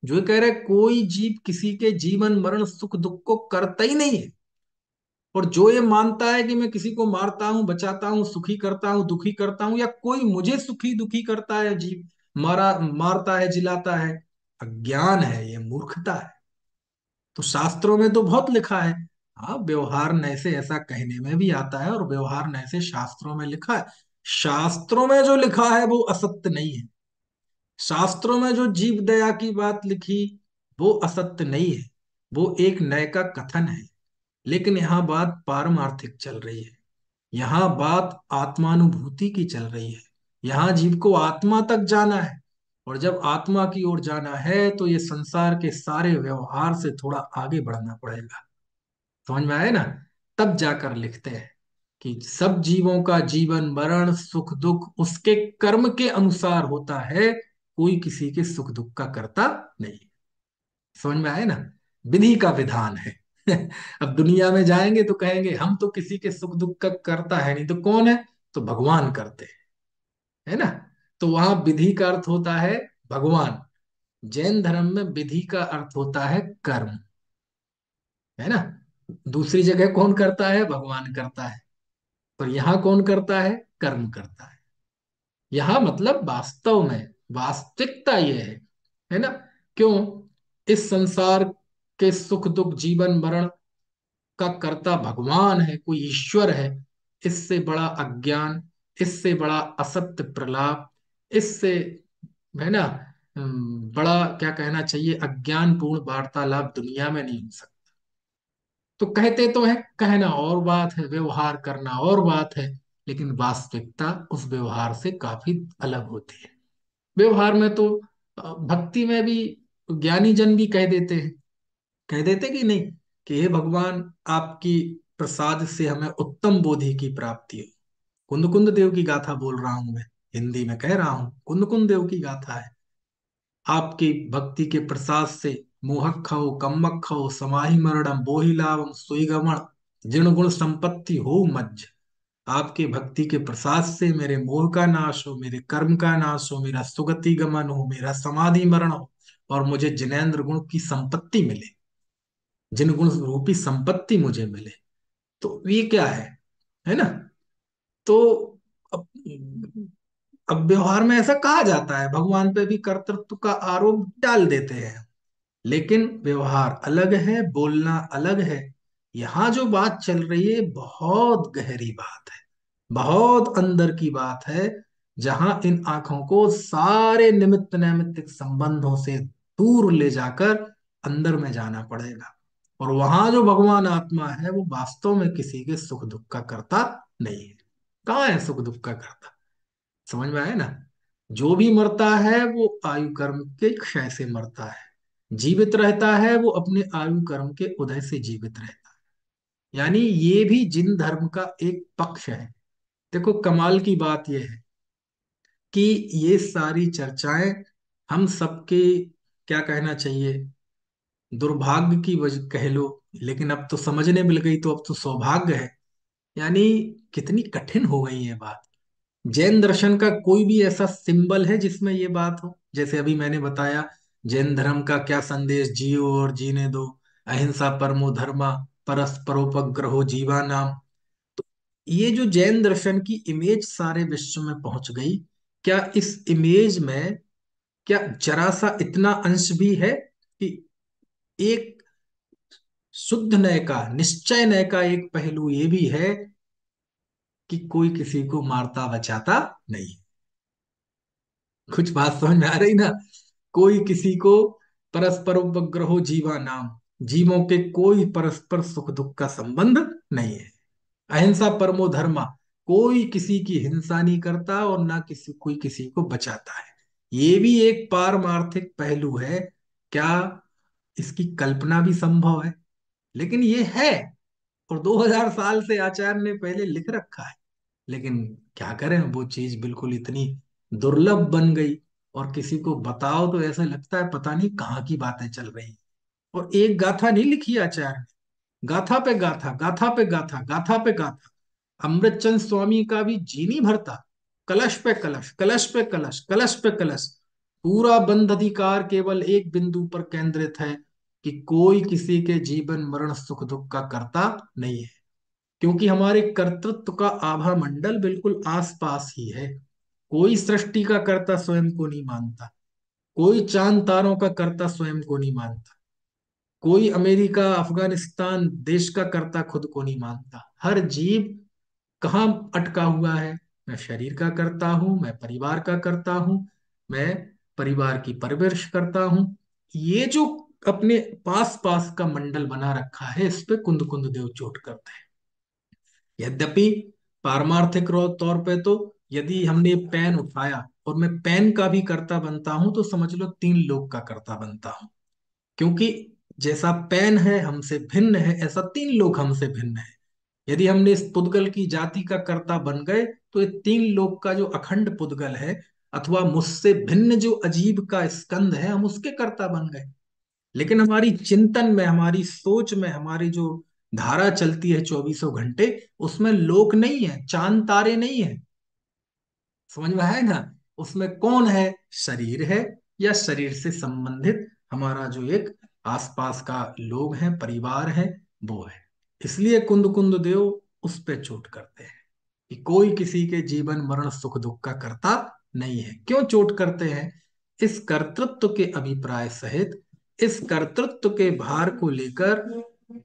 जो कह रहा है कोई जीव किसी के जीवन मरण सुख दुख को करता ही नहीं है, और जो ये मानता है कि मैं किसी को मारता हूं, बचाता हूं, सुखी करता हूं, दुखी करता हूं, या कोई मुझे सुखी दुखी करता है, जीव मारता है, जिलाता है, अज्ञान है, ये मूर्खता है। तो शास्त्रों में तो बहुत लिखा है। हाँ, व्यवहार नय से ऐसा कहने में भी आता है, और व्यवहार नय से शास्त्रों में लिखा है। शास्त्रों में जो लिखा है वो असत्य नहीं है। शास्त्रों में जो जीव दया की बात लिखी, वो असत्य नहीं है, वो एक नय का कथन है। लेकिन यहाँ बात पारमार्थिक चल रही है, यहाँ बात आत्मानुभूति की चल रही है। यहाँ जीव को आत्मा तक जाना है, और जब आत्मा की ओर जाना है तो ये संसार के सारे व्यवहार से थोड़ा आगे बढ़ना पड़ेगा। समझ में आए ना? तब जाकर लिखते हैं कि सब जीवों का जीवन मरण सुख दुख उसके कर्म के अनुसार होता है, कोई किसी के सुख दुख का करता नहीं। समझ में आए ना? विधि का विधान है। अब दुनिया में जाएंगे तो कहेंगे हम तो किसी के सुख दुख का करता है नहीं, तो कौन है? तो भगवान करते हैं, है ना? तो वहां विधि का अर्थ होता है भगवान। जैन धर्म में विधि का अर्थ होता है कर्म, है ना? दूसरी जगह कौन करता है? भगवान करता है। पर यहाँ कौन करता है? कर्म करता है। यहाँ मतलब वास्तव में वास्तविकता ये है ना? क्यों? इस संसार के सुख दुख जीवन मरण का कर्ता भगवान है, कोई ईश्वर है। इससे बड़ा अज्ञान, इससे बड़ा असत्य प्रलाप, इससे, है ना, बड़ा क्या कहना चाहिए, अज्ञानपूर्ण वार्तालाप दुनिया में नहीं हो सकता। तो कहते तो है, कहना और बात है, व्यवहार करना और बात है, लेकिन वास्तविकता उस व्यवहार से काफी अलग होती है। व्यवहार में तो भक्ति में भी ज्ञानी जन भी कह देते हैं, कह देते कि नहीं, कि हे भगवान, आपकी प्रसाद से हमें उत्तम बोधि की प्राप्ति हो। कुंद कुंद देव की गाथा बोल रहा हूं मैं, हिंदी में कह रहा हूं, कुंद कुंद देव की गाथा है। आपकी भक्ति के प्रसाद से मोहक खो कम्मक खो समाहि मरणम बोहि लाभम सुईगमण जिण गुण संपत्ति हो मज्ज। आपके भक्ति के प्रसाद से मेरे मोह का नाश हो, मेरे कर्म का नाश हो, मेरा सुगति गमन हो, मेरा समाधि मरण हो, और मुझे जिनेन्द्र गुण की संपत्ति मिले, जिन गुण रूपी संपत्ति मुझे मिले। तो ये क्या है ना। तो अब अब व्यवहार में ऐसा कहा जाता है, भगवान पे भी कर्तृत्व का आरोप डाल देते हैं, लेकिन व्यवहार अलग है, बोलना अलग है। यहाँ जो बात चल रही है बहुत गहरी बात है, बहुत अंदर की बात है, जहां इन आंखों को सारे निमित्त नैमित्तिक संबंधों से दूर ले जाकर अंदर में जाना पड़ेगा। और वहां जो भगवान आत्मा है वो वास्तव में किसी के सुख दुख का करता नहीं है। कहाँ है सुख दुख का करता? समझ में आया ना। जो भी मरता है वो आयु कर्म के क्षय से मरता है, जीवित रहता है वो अपने आयु कर्म के उदय से जीवित रहता है। यानी ये भी जिन धर्म का एक पक्ष है। देखो कमाल की बात यह है कि ये सारी चर्चाएं हम सबके, क्या कहना चाहिए, दुर्भाग्य की वजह कह लो, लेकिन अब तो समझने मिल गई तो अब तो सौभाग्य है। यानी कितनी कठिन हो गई है बात। जैन दर्शन का कोई भी ऐसा सिंबल है जिसमें ये बात हो? जैसे अभी मैंने बताया, जैन धर्म का क्या संदेश, जियो और जीने दो, अहिंसा परमो धर्मा, परस्परोपग्रहो जीवा नाम। ये जो जैन दर्शन की इमेज सारे विश्व में पहुंच गई, क्या इस इमेज में क्या जरा सा इतना अंश भी है कि एक शुद्ध नय का, निश्चय नय का एक पहलू ये भी है कि कोई किसी को मारता बचाता नहीं? कुछ बात समझ में आ रही ना। कोई किसी को, परस्पर उपग्रहो जीवा नाम, जीवों के कोई परस्पर सुख दुख का संबंध नहीं है। अहिंसा परमो धर्मा, कोई किसी की हिंसा नहीं करता और ना कोई किसी को बचाता है। ये भी एक पारमार्थिक पहलू है। क्या इसकी कल्पना भी संभव है? लेकिन ये है, और 2000 साल से आचार्य ने पहले लिख रखा है। लेकिन क्या करें, वो चीज बिल्कुल इतनी दुर्लभ बन गई, और किसी को बताओ तो ऐसा लगता है पता नहीं कहाँ की बातें चल रही हैं। और एक गाथा नहीं लिखी आचार्य ने, गाथा पे गाथा, गाथा पे गाथा, गाथा पे गाथा। अमृतचंद स्वामी का भी जी नहीं भरता। कलश पे कलश, कलश पे कलश, कलश पे कलश। पूरा बंध अधिकार केवल एक बिंदु पर केंद्रित है कि कोई किसी के जीवन मरण सुख दुख का करता नहीं है। क्योंकि हमारे कर्तृत्व का आभा मंडल बिल्कुल आसपास ही है। कोई सृष्टि का कर्ता स्वयं को नहीं मानता, कोई चांद तारों का कर्ता स्वयं को नहीं मानता, कोई अमेरिका अफगानिस्तान देश का कर्ता खुद को नहीं मानता। हर जीव कहाँ अटका हुआ है? मैं शरीर का करता हूं, मैं परिवार का करता हूं, मैं परिवार की परवरिश करता हूं। ये जो अपने पास पास का मंडल बना रखा है, इस पे कुंद कुंद देव चोट करते हैं। यद्यपि पारमार्थिक तौर पे तो, यदि हमने पेन उठाया और मैं पेन का भी कर्ता बनता हूं, तो समझ लो 3 लोग का कर्ता बनता हूं। क्योंकि जैसा पेन है हमसे भिन्न है, ऐसा 3 लोग हमसे भिन्न है। यदि हमने इस पुद्गल की जाति का कर्ता बन गए, तो ये 3 लोग का जो अखंड पुद्गल है, अथवा मुझसे भिन्न जो अजीब का स्कंद है, हम उसके कर्ता बन गए। लेकिन हमारी चिंतन में, हमारी सोच में, हमारी जो धारा चलती है 24 घंटे, उसमें लोक नहीं है, चांद तारे नहीं है। समझ में है ना। उसमें कौन है? शरीर है, या शरीर से संबंधित हमारा जो एक आसपास का लोग हैं, परिवार है, वो है। इसलिए कुंद कुंद देव उस पे चोट करते हैं कि कोई किसी के जीवन मरण सुख दुख का करता नहीं है। क्यों चोट करते हैं? इस कर्तृत्व के अभिप्राय सहित, इस कर्तृत्व के भार को लेकर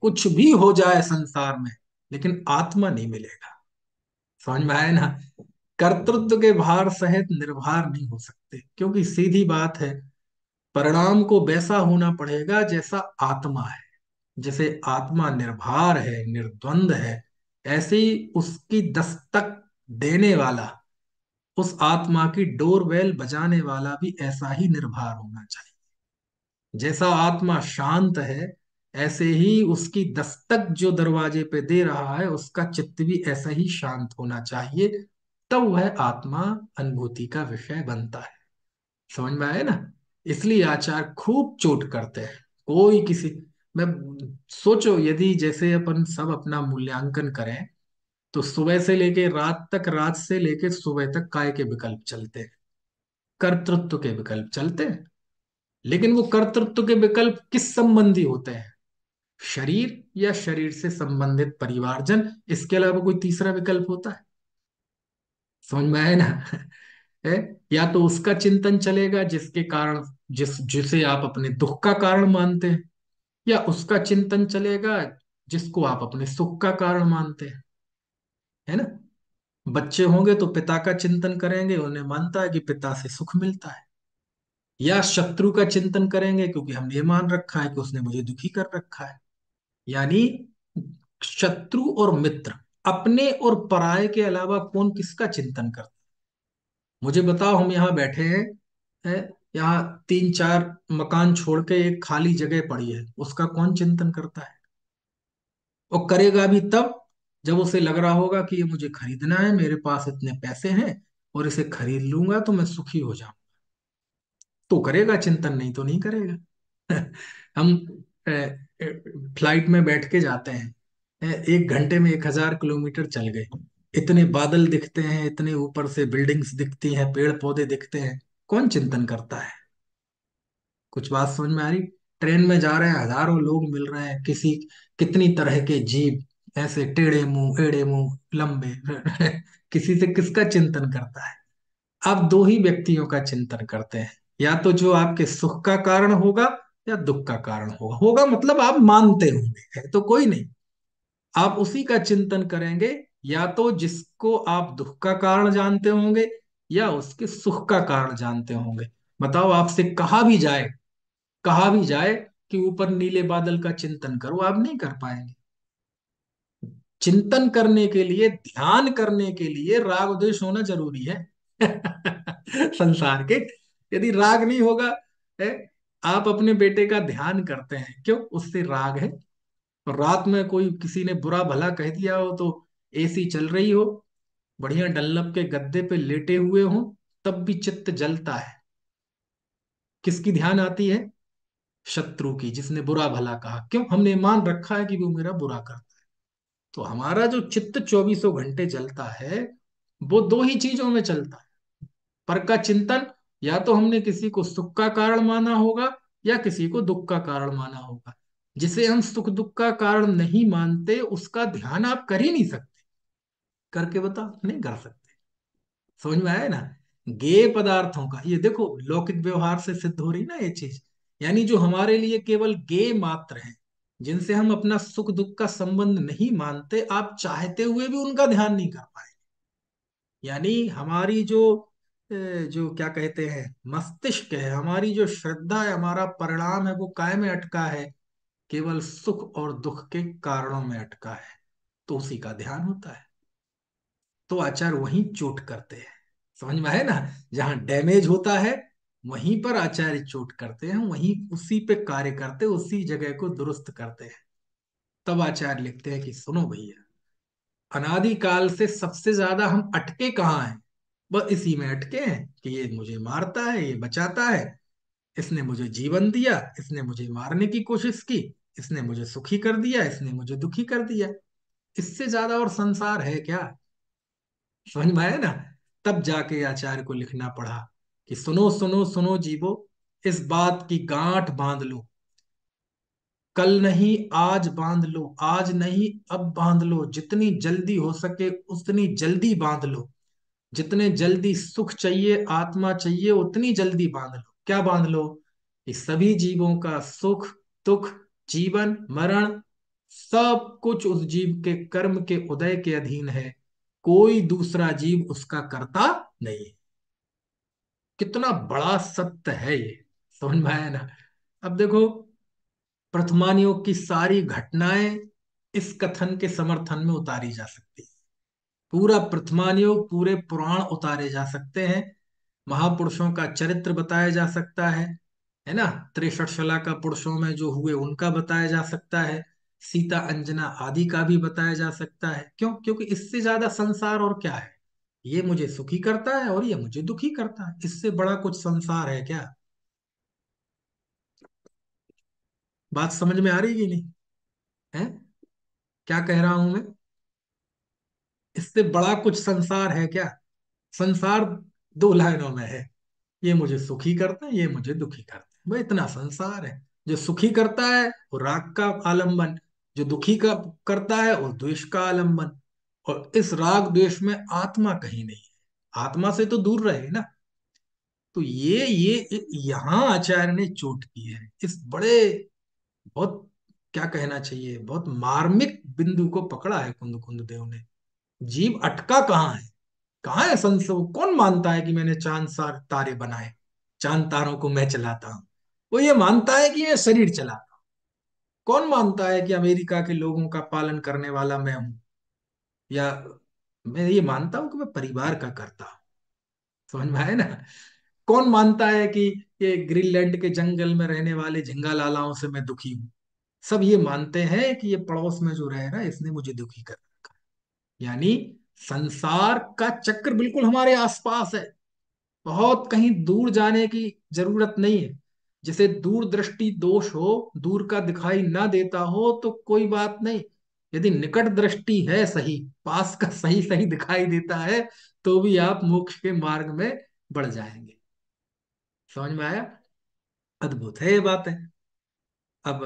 कुछ भी हो जाए संसार में, लेकिन आत्मा नहीं मिलेगा। समझ में आया ना। कर्तृत्व के भार सहित निर्भर नहीं हो सकते, क्योंकि सीधी बात है, परिणाम को वैसा होना पड़ेगा जैसा आत्मा है। जैसे आत्मा निर्भर है, निर्द्वंद है, ऐसे ही उसकी दस्तक देने वाला, उस आत्मा की डोरबेल बजाने वाला भी ऐसा ही निर्भर होना चाहिए। जैसा आत्मा शांत है, ऐसे ही उसकी दस्तक जो दरवाजे पे दे रहा है, उसका चित्त भी ऐसा ही शांत होना चाहिए। तब वह आत्मा अनुभूति का विषय बनता है। समझ में आए ना? इसलिए आचार्य खूब चोट करते हैं। कोई किसी मैं सोचो, यदि जैसे अपन सब अपना मूल्यांकन करें, तो सुबह से लेके रात तक, रात से लेके सुबह तक काय के विकल्प चलते हैं, कर्तृत्व के विकल्प चलते हैं। लेकिन वो कर्तृत्व के विकल्प किस संबंधी होते हैं? शरीर या शरीर से संबंधित परिवारजन, इसके अलावा कोई तीसरा विकल्प होता है? समझ में आए ना? है। या तो उसका चिंतन चलेगा जिसके कारण, जिसे आप अपने दुख का कारण मानते हैं, या उसका चिंतन चलेगा जिसको आप अपने सुख का कारण मानते हैं। है ना? बच्चे होंगे तो पिता का चिंतन करेंगे, उन्हें मानता है कि पिता से सुख मिलता है। या शत्रु का चिंतन करेंगे क्योंकि हमने ये मान रखा है कि उसने मुझे दुखी कर रखा है। यानी शत्रु और मित्र, अपने और पराये के अलावा कौन किसका चिंतन करता है? मुझे बताओ, हम यहाँ बैठे हैं, यहाँ तीन चार मकान छोड़ के एक खाली जगह पड़ी है, उसका कौन चिंतन करता है? और करेगा भी तब जब उसे लग रहा होगा कि ये मुझे खरीदना है, मेरे पास इतने पैसे हैं और इसे खरीद लूंगा तो मैं सुखी हो जाऊं, तो करेगा चिंतन, नहीं तो नहीं करेगा। हम फ्लाइट में बैठ के जाते हैं, 1 घंटे में 1,000 किलोमीटर चल गए, इतने बादल दिखते हैं, इतने ऊपर से बिल्डिंग्स दिखती हैं, पेड़ पौधे दिखते हैं, कौन चिंतन करता है? कुछ बात समझ में आ रही? ट्रेन में जा रहे हैं, हजारों लोग मिल रहे हैं, किसी कितनी तरह के जीव, ऐसे टेढ़े मुंह, एड़े मुंह, लंबे किसी से किसका चिंतन करता है? आप दो ही व्यक्तियों का चिंतन करते हैं, या तो जो आपके सुख का कारण होगा, या दुख का कारण होगा। होगा मतलब आप मानते होंगे, है तो कोई नहीं, आप उसी का चिंतन करेंगे। या तो जिसको आप दुख का कारण जानते होंगे, या उसके सुख का कारण जानते होंगे। बताओ, आपसे कहा भी जाए कि ऊपर नीले बादल का चिंतन करो, आप नहीं कर पाएंगे। चिंतन करने के लिए, ध्यान करने के लिए राग द्वेष होना जरूरी है। संसार के, यदि राग नहीं होगा, है, आप अपने बेटे का ध्यान करते हैं क्यों? उससे राग है। और रात में कोई किसी ने बुरा भला कह दिया हो, तो एसी चल रही हो, बढ़िया डल्लब के गद्दे पे लेटे हुए हो, तब भी चित्त जलता है। किसकी ध्यान आती है? शत्रु की, जिसने बुरा भला कहा। क्यों? हमने मान रखा है कि वो मेरा बुरा कर। तो हमारा जो चित्त 24 घंटे जलता है, वो दो ही चीजों में चलता है। पर का चिंतन, या तो हमने किसी को सुख का कारण माना होगा, या किसी को दुख का कारण माना होगा। जिसे हम सुख दुख का कारण नहीं मानते, उसका ध्यान आप कर ही नहीं सकते। करके बताओ, नहीं कर सकते। समझ में आया ना? गेय पदार्थों का, ये देखो लौकिक व्यवहार से सिद्ध हो रही ना ये चीज। यानी जो हमारे लिए केवल गेय मात्र हैं, जिनसे हम अपना सुख दुख का संबंध नहीं मानते, आप चाहते हुए भी उनका ध्यान नहीं कर पाए। यानी हमारी जो क्या कहते हैं, मस्तिष्क है, हमारी जो श्रद्धा है, हमारा परिणाम है, वो काय में अटका है? केवल सुख और दुख के कारणों में अटका है। तो उसी का ध्यान होता है। तो आचार्य वहीं चोट करते हैं। समझ में है ना? जहां डैमेज होता है, वहीं पर आचार्य चोट करते हैं, वहीं उसी पे कार्य करते, उसी जगह को दुरुस्त करते हैं। तब आचार्य लिखते हैं कि सुनो भैया, अनादिकाल से सबसे ज्यादा हम अटके कहाँ हैं? बस इसी में अटके हैं कि ये मुझे मारता है, ये बचाता है, इसने मुझे जीवन दिया, इसने मुझे मारने की कोशिश की, इसने मुझे सुखी कर दिया, इसने मुझे दुखी कर दिया। इससे ज्यादा और संसार है क्या? समझ में आया ना? तब जाके आचार्य को लिखना पड़ा कि सुनो सुनो सुनो जीवो, इस बात की गांठ बांध लो। कल नहीं आज बांध लो, आज नहीं अब बांध लो, जितनी जल्दी हो सके उतनी जल्दी बांध लो। जितने जल्दी सुख चाहिए, आत्मा चाहिए, उतनी जल्दी बांध लो। क्या बांध लो? कि सभी जीवों का सुख दुख, जीवन मरण, सब कुछ उस जीव के कर्म के उदय के अधीन है। कोई दूसरा जीव उसका कर्ता नहीं है। कितना बड़ा सत्य है ये! समझ में आया ना? अब देखो, प्रथमानियों की सारी घटनाएं इस कथन के समर्थन में उतारी जा सकती है। पूरा प्रथमानियोग, पूरे पुराण उतारे जा सकते हैं, महापुरुषों का चरित्र बताया जा सकता है। है ना। 63 का पुरुषों में जो हुए उनका बताया जा सकता है, सीता अंजना आदि का भी बताया जा सकता है। क्यों? क्योंकि इससे ज्यादा संसार और क्या है। ये मुझे सुखी करता है और ये मुझे दुखी करता है, इससे बड़ा कुछ संसार है क्या? बात समझ में आ रही कि नहीं? है? क्या कह रहा हूं मैं? इससे बड़ा कुछ संसार है क्या? संसार दो लाइनों में है, ये मुझे सुखी करता है, ये मुझे दुखी करता है, वो इतना संसार है। जो सुखी करता है वो राग का आलंबन, जो दुखी का करता है वो द्वेष का आलंबन। और इस राग द्वेष में आत्मा कहीं नहीं है, आत्मा से तो दूर रहे ना। तो ये यहाँ आचार्य ने चोट की है, इस बड़े, बहुत, क्या कहना चाहिए, बहुत मार्मिक बिंदु को पकड़ा है कुंद कुंद देव ने। जीव अटका कहाँ है? कहाँ है संसव? कौन मानता है कि मैंने चांद सार तारे बनाए, चांद तारों को मैं चलाता हूँ? वो ये मानता है कि मैं शरीर चलाता हूँ। कौन मानता है कि अमेरिका के लोगों का पालन करने वाला मैं हूं? या मैं ये मानता हूं कि मैं परिवार का करता हूँ। समझ में आए ना? कौन मानता है कि ये ग्रीनलैंड के जंगल में रहने वाले झिंगा लालाओं से मैं दुखी हूँ? सब ये मानते हैं कि ये पड़ोस में जो रह रहा है इसने मुझे दुखी कर रखा है। यानी संसार का चक्र बिल्कुल हमारे आसपास है, बहुत कहीं दूर जाने की जरूरत नहीं है। जैसे दूरदृष्टि दोष हो, दूर का दिखाई ना देता हो तो कोई बात नहीं। यदि निकट दृष्टि है सही, पास का सही सही दिखाई देता है, तो भी आप मोक्ष के मार्ग में बढ़ जाएंगे। समझ में आया? अद्भुत है ये बात है। अब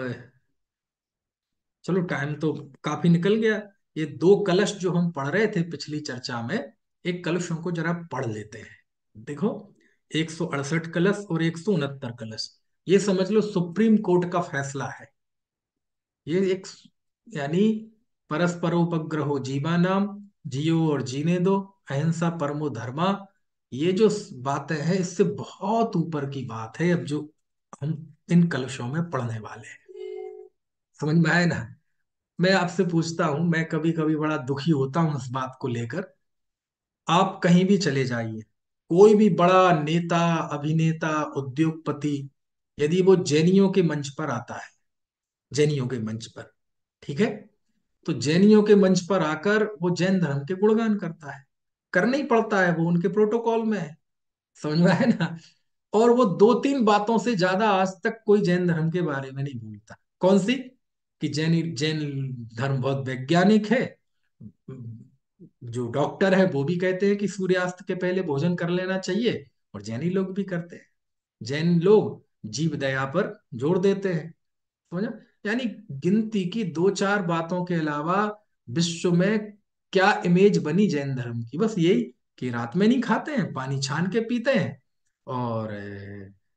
चलो, टाइम तो काफी निकल गया। ये दो कलश जो हम पढ़ रहे थे पिछली चर्चा में, एक कलशों को जरा पढ़ लेते हैं। देखो, 168 कलश और 169 कलश, ये समझ लो सुप्रीम कोर्ट का फैसला है। ये एक, यानी परस्परोपग्रहो जीवानाम, जियो और जीने दो, अहिंसा परमो धर्मा, ये जो बातें हैं इससे बहुत ऊपर की बात है अब जो हम इन कलशों में पढ़ने वाले हैं। समझ में आए ना? मैं आपसे पूछता हूं, मैं कभी कभी बड़ा दुखी होता हूं इस बात को लेकर। आप कहीं भी चले जाइए, कोई भी बड़ा नेता, अभिनेता, उद्योगपति, यदि वो जैनियों के मंच पर आता है, जैनियों के मंच पर, ठीक है, तो जैनियों के मंच पर आकर वो जैन धर्म के गुणगान करता है। करना ही पड़ता है, वो उनके प्रोटोकॉल में है। समझ में आया ना? और वो दो तीन बातों से ज्यादा आज तक कोई जैन धर्म के बारे में नहीं बोलता। कौन सी? कि जैन जैन धर्म बहुत वैज्ञानिक है। जो डॉक्टर है वो भी कहते हैं कि सूर्यास्त के पहले भोजन कर लेना चाहिए, और जैनी लोग भी करते हैं। जैन लोग जीव दया पर जोर देते हैं। समझा? यानी गिनती की दो चार बातों के अलावा विश्व में क्या इमेज बनी जैन धर्म की, बस यही कि रात में नहीं खाते हैं, पानी छान के पीते हैं, और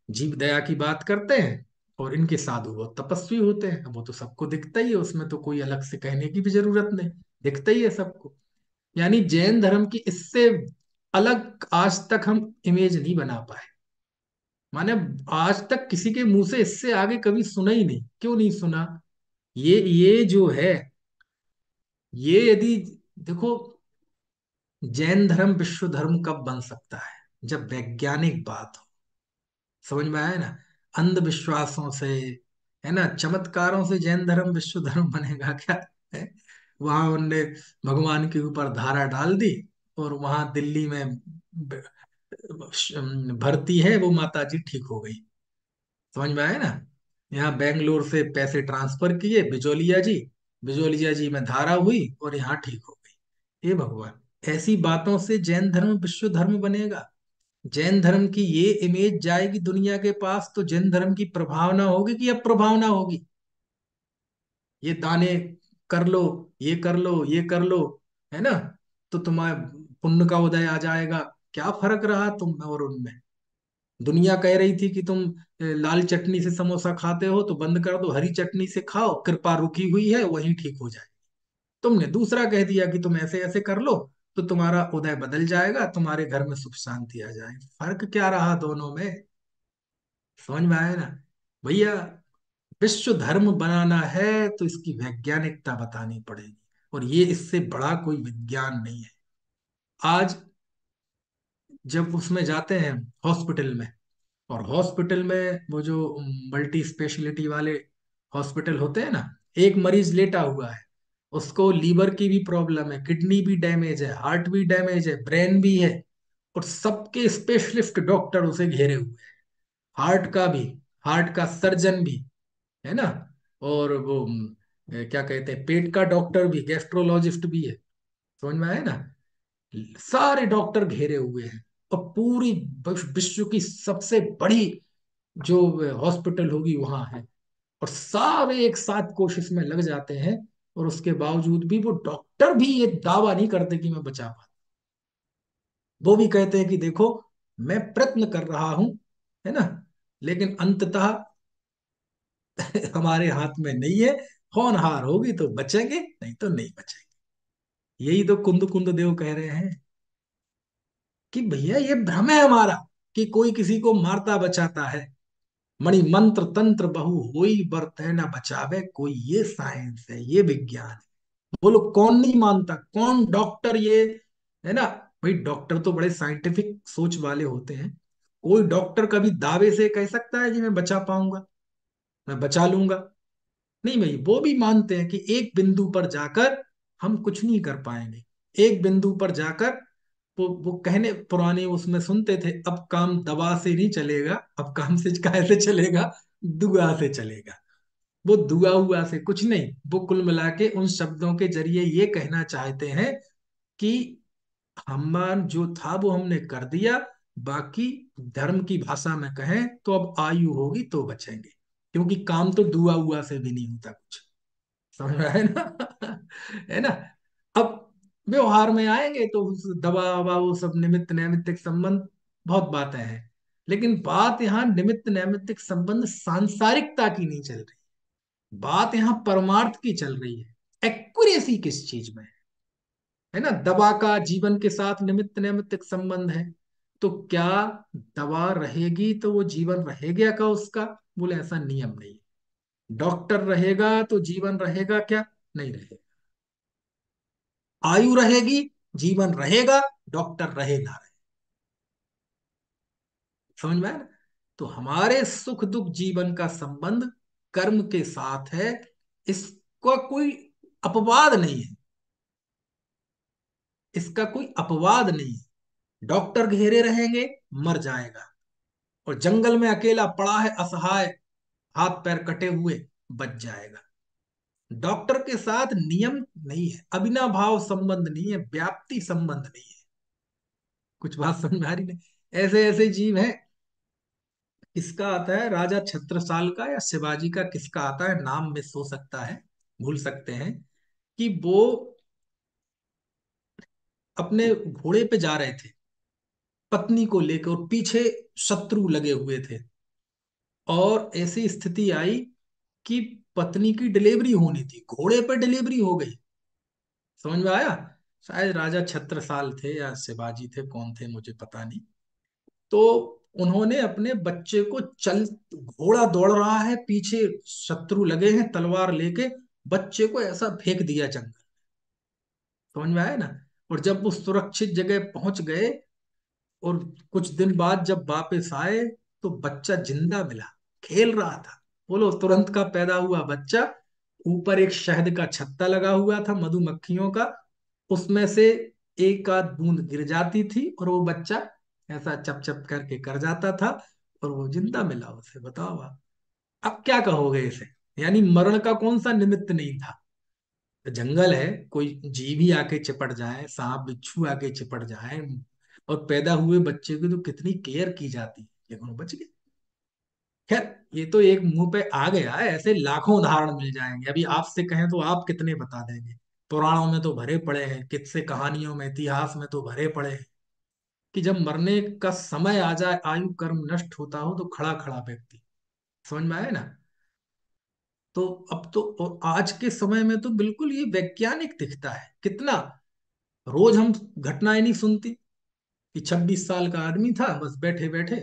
जीव दया की बात करते हैं, और इनके साधु बहुत तपस्वी होते हैं। अब वो तो सबको दिखता ही है, उसमें तो कोई अलग से कहने की भी जरूरत नहीं, दिखता ही है सबको। यानी जैन धर्म की इससे अलग आज तक हम इमेज नहीं बना पाए। माने आज तक किसी के मुंह से इससे आगे कभी सुना ही नहीं। क्यों नहीं सुना? ये जो है, ये यदि, देखो, जैन धर्म विश्व धर्म कब बन सकता है? जब वैज्ञानिक बात हो। समझ में आया ना? अंधविश्वासों से, है ना, चमत्कारों से जैन धर्म विश्व धर्म बनेगा क्या? है? वहां उनने भगवान के ऊपर धारा डाल दी, और वहां दिल्ली में भर्ती है वो माता जी ठीक हो गई। समझ में आया ना? यहाँ बेंगलोर से पैसे ट्रांसफर किए बिजोलिया जी, बिजोलिया जी में धारा हुई और यहाँ ठीक हो गई। हे भगवान! ऐसी बातों से जैन धर्म विश्व धर्म बनेगा? जैन धर्म की ये इमेज जाएगी दुनिया के पास तो जैन धर्म की प्रभावना होगी कि अप्रभावना होगी? ये दाने कर लो, ये कर लो, ये कर लो, है ना, तो तुम्हारे पुण्य का उदय आ जाएगा। क्या फर्क रहा तुम में और उनमें? दुनिया कह रही थी कि तुम लाल चटनी से समोसा खाते हो तो बंद कर दो, हरी चटनी से खाओ, कृपा रुकी हुई है वहीं ठीक हो जाए। तुमने दूसरा कह दिया कि तुम ऐसे ऐसे कर लो तो तुम्हारा उदय बदल जाएगा, तुम्हारे घर में सुख शांति आ जाएगी। फर्क क्या रहा दोनों में? समझ में आया ना? भैया, विश्व धर्म बनाना है तो इसकी वैज्ञानिकता बतानी पड़ेगी, और ये इससे बड़ा कोई विज्ञान नहीं है। आज जब उसमें जाते हैं हॉस्पिटल में, और हॉस्पिटल में वो जो मल्टी स्पेशलिटी वाले हॉस्पिटल होते हैं ना, एक मरीज लेटा हुआ है, उसको लीवर की भी प्रॉब्लम है, किडनी भी डैमेज है, हार्ट भी डैमेज है, ब्रेन भी है, और सबके स्पेशलिस्ट डॉक्टर उसे घेरे हुए हैं। हार्ट का भी, हार्ट का सर्जन भी, है ना, और वो क्या कहते हैं, पेट का डॉक्टर भी, गैस्ट्रोलॉजिस्ट भी है। समझ में आया ना, सारे डॉक्टर घेरे हुए हैं। और पूरी विश्व की सबसे बड़ी जो हॉस्पिटल होगी वहां है, और सारे एक साथ कोशिश में लग जाते हैं, और उसके बावजूद भी वो डॉक्टर भी ये दावा नहीं करते कि मैं बचा पाता। वो भी कहते हैं कि देखो, मैं प्रयत्न कर रहा हूं, है ना, लेकिन अंततः हमारे हाथ में नहीं है। होनहार होगी तो बचेंगे, नहीं तो नहीं बचेंगे। यही तो कुंद कुंद देव कह रहे हैं कि भैया ये भ्रम है हमारा कि कोई किसी को मारता बचाता है। मणि मंत्र तंत्र बहु होई बरतै न बचावे कोई, ये साइंस है, ये विज्ञान है। बोलो कौन नहीं मानता, कौन डॉक्टर ये, है ना। भाई डॉक्टर तो बड़े साइंटिफिक सोच वाले होते हैं। कोई डॉक्टर कभी दावे से कह सकता है कि मैं बचा पाऊंगा, मैं बचा लूंगा? नहीं भाई, वो भी मानते हैं कि एक बिंदु पर जाकर हम कुछ नहीं कर पाएंगे। एक बिंदु पर जाकर वो कहने पुराने उसमें सुनते थे, अब काम दवा से नहीं चलेगा, अब काम से कैसे चलेगा, दुआ से चलेगा। वो दुआ हुआ से कुछ नहीं, वो कुल मिला के उन शब्दों के जरिए ये कहना चाहते हैं कि हमारा जो था वो हमने कर दिया। बाकी धर्म की भाषा में कहें तो अब आयु होगी तो बचेंगे, क्योंकि काम तो दुआ हुआ से भी नहीं होता कुछ। समझ में आया ना? है ना। अब व्यवहार में आएंगे तो उस दवा ववा वो सब निमित्त नैमित्तिक संबंध, बहुत बातें हैं। लेकिन बात यहाँ निमित्त नैमित्तिक संबंध सांसारिकता की नहीं चल रही, बात यहाँ परमार्थ की चल रही है। एक्यूरेसी किस चीज में है ना। दवा का जीवन के साथ निमित्त नैमित्तिक संबंध है, तो क्या दवा रहेगी तो वो जीवन रहेगा क्या उसका? बोले ऐसा नियम नहीं है। डॉक्टर रहेगा तो जीवन रहेगा क्या? नहीं रहेगा। आयु रहेगी, जीवन रहेगा, डॉक्टर रहे ना रहे। समझ में आया ना? तो हमारे सुख दुख जीवन का संबंध कर्म के साथ है, इसका कोई अपवाद नहीं है, इसका कोई अपवाद नहीं है। डॉक्टर घेरे रहेंगे, मर जाएगा, और जंगल में अकेला पड़ा है असहाय, हाथ पैर कटे हुए, बच जाएगा। डॉक्टर के साथ नियम नहीं है, अविनाभाव संबंध नहीं है, व्याप्ति संबंध नहीं है। कुछ बात समझ में आ रही नहीं? ऐसे ऐसे जीव हैं। किसका आता है राजा छत्रसाल का या शिवाजी का, किसका आता है नाम मिस हो सकता है, भूल सकते हैं, कि वो अपने घोड़े पे जा रहे थे पत्नी को लेकर, और पीछे शत्रु लगे हुए थे, और ऐसी स्थिति आई कि पत्नी की डिलीवरी होनी थी, घोड़े पे डिलीवरी हो गई। समझ में आया? शायद राजा छत्रसाल थे या शिवाजी थे, कौन थे मुझे पता नहीं। तो उन्होंने अपने बच्चे को, चल घोड़ा दौड़ रहा है, पीछे शत्रु लगे हैं तलवार लेके, बच्चे को ऐसा फेंक दिया जंगल। समझ में आया ना? और जब वो सुरक्षित जगह पहुंच गए, और कुछ दिन बाद जब वापस आए, तो बच्चा जिंदा मिला, खेल रहा था। बोलो, तुरंत का पैदा हुआ बच्चा, ऊपर एक शहद का छत्ता लगा हुआ था मधुमक्खियों का, उसमें से एक आध बूंद गिर जाती थी, और वो बच्चा ऐसा चप चप करके कर जाता था, और वो जिंदा मिला उसे। बताओ आप, अब क्या कहोगे इसे? यानी मरण का कौन सा निमित्त नहीं था? जंगल है, कोई जीव ही आके चिपट जाए, सांप बिच्छू आके चिपट जाए, और पैदा हुए बच्चे की तो कितनी केयर की जाती है, लेकिन वो बच गए। खैर, ये तो एक मुंह पे आ गया है, ऐसे लाखों उदाहरण मिल जाएंगे। अभी आपसे कहें तो आप कितने बता देंगे? पुराणों में तो भरे पड़े हैं, किस्से कहानियों में, इतिहास में तो भरे पड़े हैं कि जब मरने का समय आ जाए, आयु कर्म नष्ट होता हो, तो खड़ा खड़ा व्यक्ति। समझ में आया ना? तो अब तो, और आज के समय में तो बिल्कुल ये वैज्ञानिक दिखता है कितना। रोज हम घटनाएं नहीं सुनती कि 26 साल का आदमी था, बस बैठे बैठे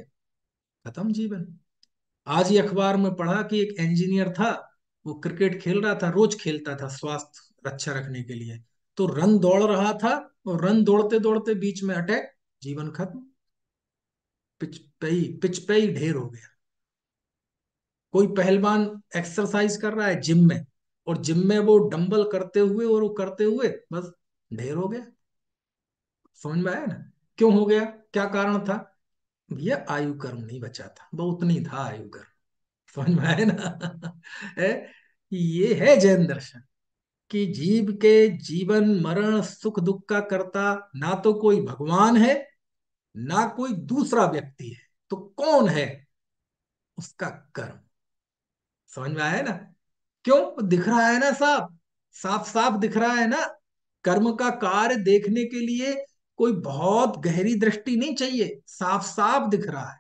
खत्म जीवन। आज ही अखबार में पढ़ा कि एक इंजीनियर था, वो क्रिकेट खेल रहा था, रोज खेलता था स्वास्थ्य रक्षा रखने के लिए, तो रन दौड़ रहा था, और रन दौड़ते दौड़ते बीच में अटैक, जीवन खत्म। पिच पे ही ढेर हो गया। कोई पहलवान एक्सरसाइज कर रहा है जिम में, और जिम में वो डंबल करते हुए और वो करते हुए बस ढेर हो गया। समझ में आया ना? क्यों हो गया? क्या कारण था? भैया आयु कर्म नहीं बचा था, बहुत नहीं था आयु कर्म। समझ में आया ना? है? ये है जैन दर्शन कि जीव के जीवन मरण सुख दुख का करता ना तो कोई भगवान है, ना कोई दूसरा व्यक्ति है। तो कौन है? उसका कर्म। समझ में आया ना? क्यों? दिख रहा है ना साफ, साफ साफ दिख रहा है ना। कर्म का कार्य देखने के लिए कोई बहुत गहरी दृष्टि नहीं चाहिए, साफ साफ दिख रहा है।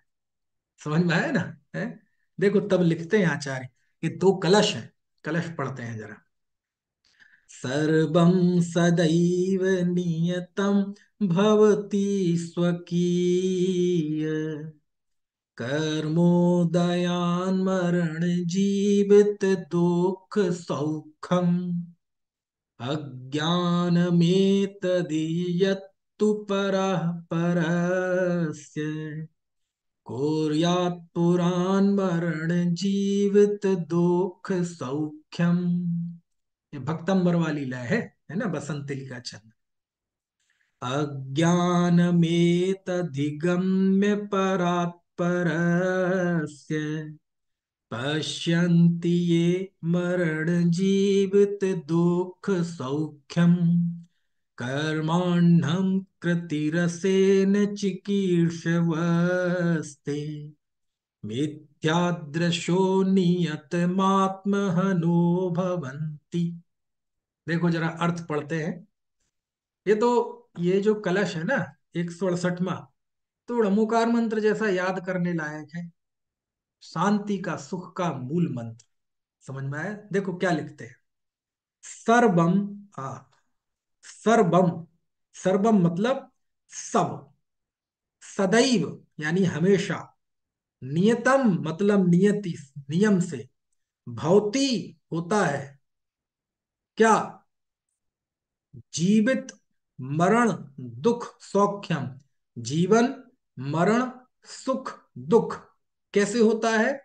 समझ में आया ना? है? देखो तब लिखते हैं आचार्य, ये दो कलश हैं, कलश पढ़ते हैं जरा। सर्वं सदैव नियतं भवति स्वकीय, कर्मोदयान्मरण जीवित दुःख सौखम्, अज्ञानमेतदीयत्तु परः परस्य, कुर्यात् पुरान्मरण जीवित दुःख सौख्यम्। ये भक्तंबर वाली लय है ना, बसंती का छंद। अज्ञानमेतधिगम्य परात्परस्य, पश्यन्ति ये मरण जीवित दुःख सौख्यम्, कर्माण्यं कृतिरसेन चिकीर्षवस्ते, मिथ्यादृशो नियतमात्महनो भवन्ति। देखो जरा अर्थ पढ़ते हैं। ये तो, ये जो कलश है ना, 168वां, तो ड़मोकार मंत्र जैसा याद करने लायक है। शांति का, सुख का मूल मंत्र। समझ में आया? देखो क्या लिखते हैं। सर्वम, आ सर्वम, सर्वम मतलब सब, सदैव यानी हमेशा, नियतम मतलब नियति, नियम से, भवती होता है क्या, जीवित मरण दुख सौख्यम, जीवन मरण सुख दुख कैसे होता है?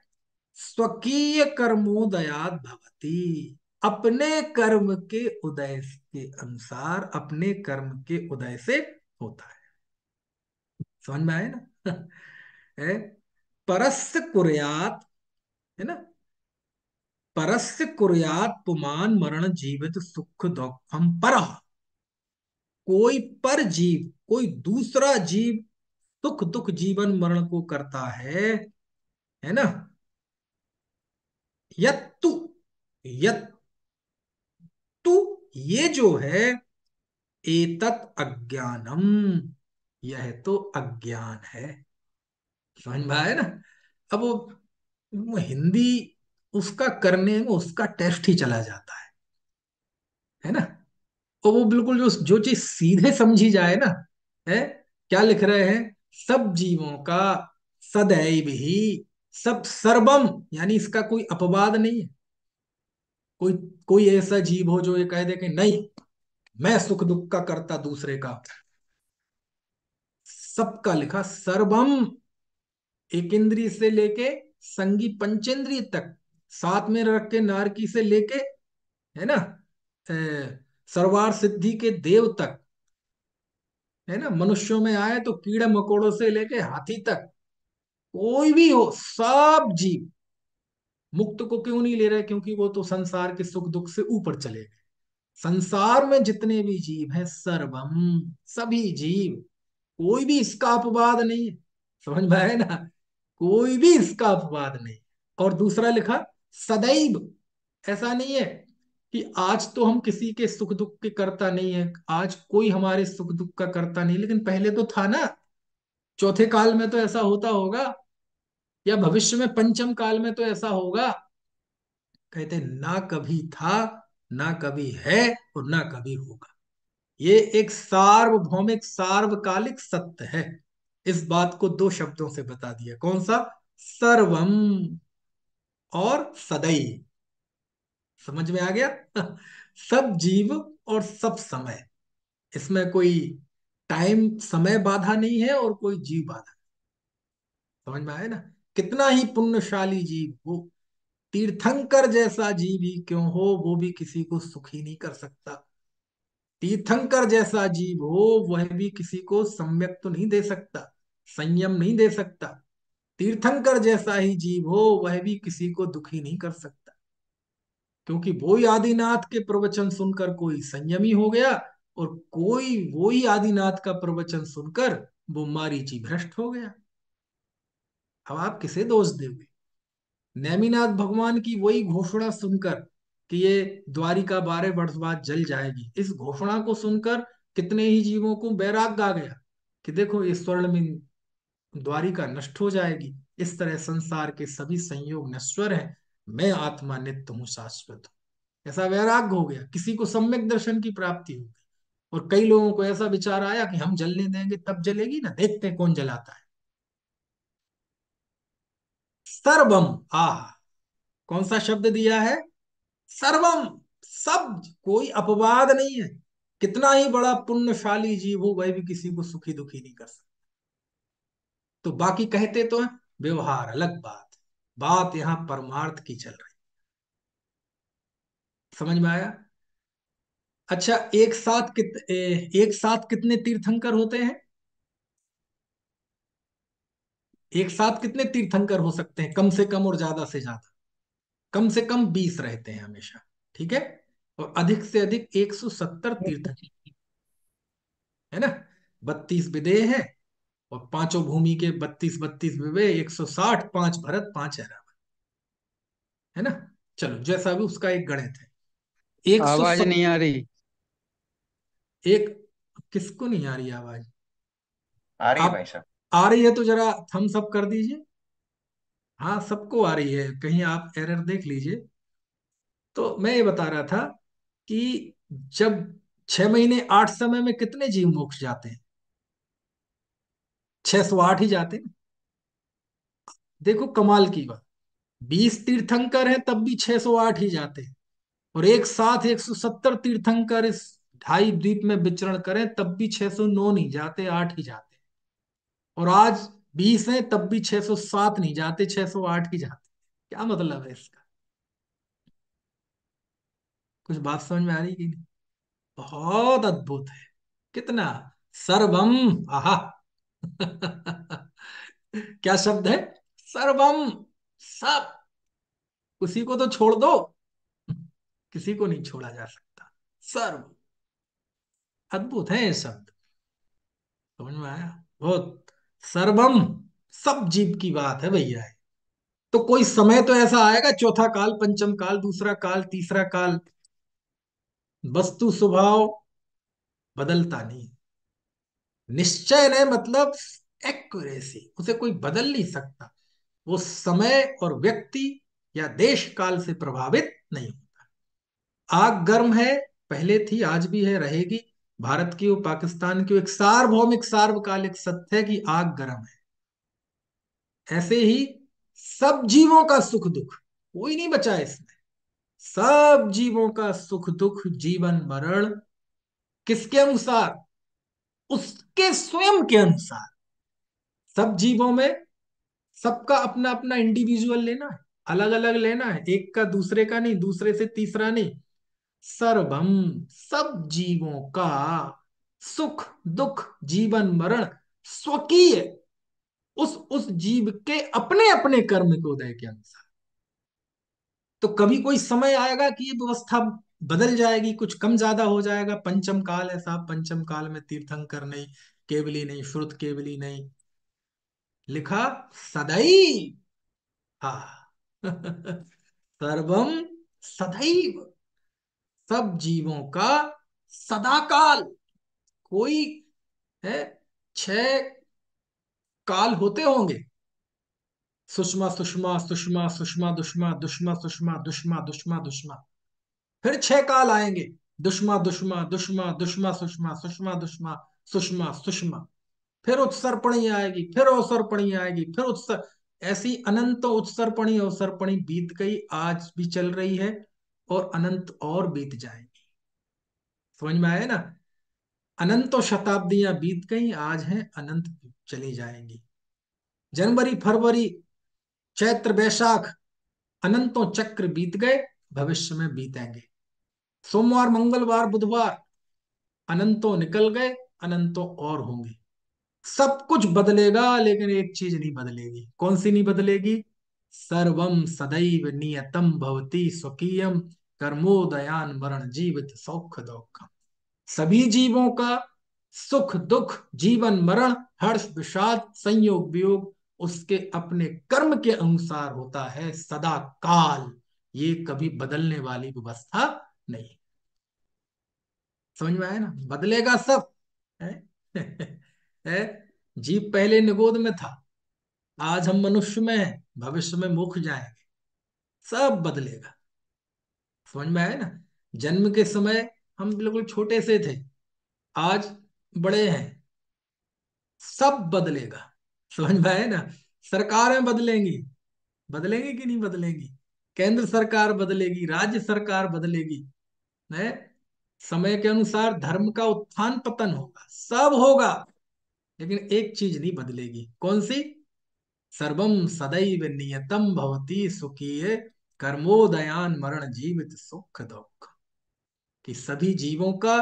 स्वकीय कर्मोदयात भवती, अपने कर्म के उदय के अनुसार, अपने कर्म के उदय से होता है। समझ में आए ना? है? परस्य कुर्यात, है ना, परस्य कुर्यात पुमान मरण जीवित सुख दुखम पर, कोई पर जीव, कोई दूसरा जीव सुख दुख जीवन मरण को करता है ना। यत्तु, यत्तु ये जो है, एतत् अज्ञानम, यह तो अज्ञान है। समझ में आया ना? अब वो हिंदी उसका करने में उसका टेस्ट ही चला जाता है ना। और वो बिल्कुल जो चीज सीधे समझी जाए ना, है, क्या लिख रहे हैं? सब जीवों का सदैव ही, सब सर्वम यानी इसका कोई अपवाद नहीं है। कोई कोई ऐसा जीव हो जो ये कह दे कि नहीं, मैं सुख दुख का करता दूसरे का, सबका लिखा सर्वम, एक इंद्रिय से लेके संगी पंचेंद्रिय तक, साथ में रख के नारकी से लेके, है ना, सर्वार सिद्धि के देव तक, है ना, मनुष्यों में आए तो कीड़े मकोड़ों से लेके हाथी तक, कोई भी हो, सब जीव। मुक्त को क्यों नहीं ले रहे? क्योंकि वो तो संसार के सुख दुख से ऊपर चले गए। संसार में जितने भी जीव हैं, सर्वम, सभी जीव, कोई भी इसका अपवाद नहीं है। समझ में आए ना? कोई भी इसका अपवाद नहीं। और दूसरा लिखा सदैव, ऐसा नहीं है कि आज तो हम किसी के सुख दुख के करता नहीं है, आज कोई हमारे सुख दुख का करता नहीं, लेकिन पहले तो था ना, चौथे काल में तो ऐसा होता होगा, या भविष्य में पंचम काल में तो ऐसा होगा। कहते ना कभी था, ना कभी है, और ना कभी होगा। ये एक सार्वभौमिक सार्वकालिक सत्य है। इस बात को दो शब्दों से बता दिया, कौन सा? सर्वम और सदैव। समझ में आ गया? सब जीव और सब समय, इसमें कोई टाइम समय बाधा नहीं है और कोई जीव बाधा। समझ में आया ना? कितना ही पुण्यशाली जीव हो, तीर्थंकर जैसा जीव ही क्यों हो, वो भी किसी को सुखी नहीं कर सकता। तीर्थंकर जैसा जीव हो, वह भी किसी को सम्यक तो नहीं दे सकता, संयम नहीं दे सकता। तीर्थंकर जैसा ही जीव हो, वह भी किसी को दुखी नहीं कर सकता, क्योंकि वो ही आदिनाथ के प्रवचन सुनकर कोई संयमी हो गया, और कोई वो ही आदिनाथ का प्रवचन सुनकर वो मारीची भ्रष्ट हो गया। अब आप किसे दोष दोगे? नेमिनाथ भगवान की वही घोषणा सुनकर कि ये द्वारिका 12 वर्ष बाद जल जाएगी, इस घोषणा को सुनकर कितने ही जीवों को वैराग्य आ गया कि देखो ये स्वर्णिम द्वारिका नष्ट हो जाएगी। इस तरह संसार के सभी संयोग नश्वर हैं, मैं आत्मा नित्य हूँ, शाश्वत हूँ। ऐसा वैराग्य हो गया, किसी को सम्यक दर्शन की प्राप्ति हो गई। और कई लोगों को ऐसा विचार आया कि हम जलने देंगे तब जलेगी ना, देखते हैं कौन जलाता है। सर्वम, आह, कौन सा शब्द दिया है? सर्वम, सब, कोई अपवाद नहीं है। कितना ही बड़ा पुण्यशाली जीव हो, वह भी किसी को सुखी दुखी नहीं कर सकता। तो बाकी कहते तो हैं, व्यवहार अलग बात, बात यहां परमार्थ की चल रही। समझ में आया? अच्छा, एक साथ कितने तीर्थंकर होते हैं? एक साथ कितने तीर्थंकर हो सकते हैं, कम से कम और ज्यादा से ज्यादा? कम से कम 20 रहते हैं हमेशा, ठीक है? और अधिक से अधिक 170 तीर्थंकर, है ना? 32 विदेह हैं, और पांचों भूमि के 32 विवेक, 160, 5 भरत, 5 ऐरावत, है ना? चलो, जैसा भी उसका एक गणित है। आवाज 170। नहीं आ रही। एक, किसको नहीं आ रही आवाज? आ रही है आप, भाई साहब। आ रही है तो जरा थम्स अप कर दीजिए। हाँ, सबको आ रही है, कहीं आप एरर देख लीजिए। तो मैं ये बता रहा था कि जब 6 महीने 8 समय में कितने जीव मोक्ष जाते हैं? 608 ही जाते हैं। देखो कमाल की बात, 20 तीर्थंकर हैं तब भी 608 ही जाते हैं, और एक साथ 170 तीर्थंकर इस ढाई द्वीप में विचरण करें तब भी 609 नहीं जाते, 8 ही जाते हैं। और आज 20 हैं तब भी 607 नहीं जाते, 608 ही जाते। क्या मतलब है इसका? कुछ बात समझ में आ रही कि नहीं? बहुत अद्भुत है। कितना सर्वम, आहा। क्या शब्द है? सर्वम, सब। उसी को तो छोड़ दो, किसी को नहीं छोड़ा जा सकता। सर्व, अद्भुत है ये शब्द। समझ में आया? बहुत। सर्वम, सब जीव की बात है भैया ये। तो कोई समय तो ऐसा आएगा, चौथा काल, पंचम काल, दूसरा काल, तीसरा काल, वस्तु स्वभाव बदलता नहीं। निश्चय ने मतलब एक्यूरेसी, उसे कोई बदल नहीं सकता। वो समय और व्यक्ति या देश काल से प्रभावित नहीं होता। आग गर्म है, पहले थी, आज भी है, रहेगी। भारत की और पाकिस्तान की एक सार्वभौमिक सार्वकालिक सत्य है कि आग गर्म है। ऐसे ही सब जीवों का सुख दुख, कोई नहीं बचा है इसमें। सब जीवों का सुख दुख, जीवन मरण किसके अनुसार? उसके स्वयं के अनुसार। सब जीवों में सबका अपना अपना इंडिविजुअल लेना है, अलग अलग लेना है, एक का दूसरे का नहीं, दूसरे से तीसरा नहीं। सर्वम, सब जीवों का सुख दुख, जीवन मरण स्वकीय, उस जीव के अपने अपने कर्म के उदय के अनुसार। तो कभी कोई समय आएगा कि ये व्यवस्था बदल जाएगी, कुछ कम ज्यादा हो जाएगा। पंचम काल है साहब, पंचम काल में तीर्थंकर नहीं, केवली नहीं, श्रुत केवली नहीं, लिखा सदैव। हाँ। सर्वम सदैव, सब जीवों का सदाकाल। कोई है, 6 काल होते होंगे, सुषमा सुषमा सुषमा सुषमा दुष्मा दुष्मा सुषमा दुष्मा दुष्मा दुष्मा। फिर 6 काल आएंगे, दुष्मा दुष्मा दुष्मा दुष्मा सुषमा सुषमा दुष्मा सुषमा सुषमा। फिर उत्सर्पणी आएगी, फिर अवसर्पणी आएगी, फिर उत्सर, ऐसी अनंत उत्सर्पणी अवसर्पणी बीत गई, आज भी चल रही है, और अनंत और बीत जाएगी। समझ में आया ना? अनंत शताब्दियां बीत गई, आज हैं, अनंत चली जाएंगी। जनवरी फरवरी चैत्र वैशाख अनंतों चक्र बीत गए, भविष्य में बीतेंगे। सोमवार मंगलवार बुधवार अनंतों निकल गए, अनंतों और होंगे। सब कुछ बदलेगा लेकिन एक चीज नहीं बदलेगी। कौन सी नहीं बदलेगी? सर्वम सदैव नियतम भवति स्वकीयम कर्मोदयान मरण जीवित सौख दुख। सभी जीवों का सुख दुख जीवन मरण हर्ष विषाद संयोग वियोग उसके अपने कर्म के अनुसार होता है सदा काल। ये कभी बदलने वाली व्यवस्था नहीं। समझ में आया ना? बदलेगा सब है? है? जीव पहले निगोद में था, आज हम मनुष्य में हैं, भविष्य में मुख जाएंगे। सब बदलेगा। समझ में आया ना? जन्म के समय हम बिल्कुल छोटे से थे, आज बड़े हैं। सब बदलेगा। समझ में आया ना? सरकारें बदलेंगी, बदलेंगी कि नहीं बदलेंगी? केंद्र सरकार बदलेगी, राज्य सरकार बदलेगी, है? समय के अनुसार धर्म का उत्थान पतन होगा, सब होगा, लेकिन एक चीज नहीं बदलेगी। कौन सी? सर्वम सदैव नियतम भवति सुखीय कर्मोदयान मरण जीवित सुख दुख। कि सभी जीवों का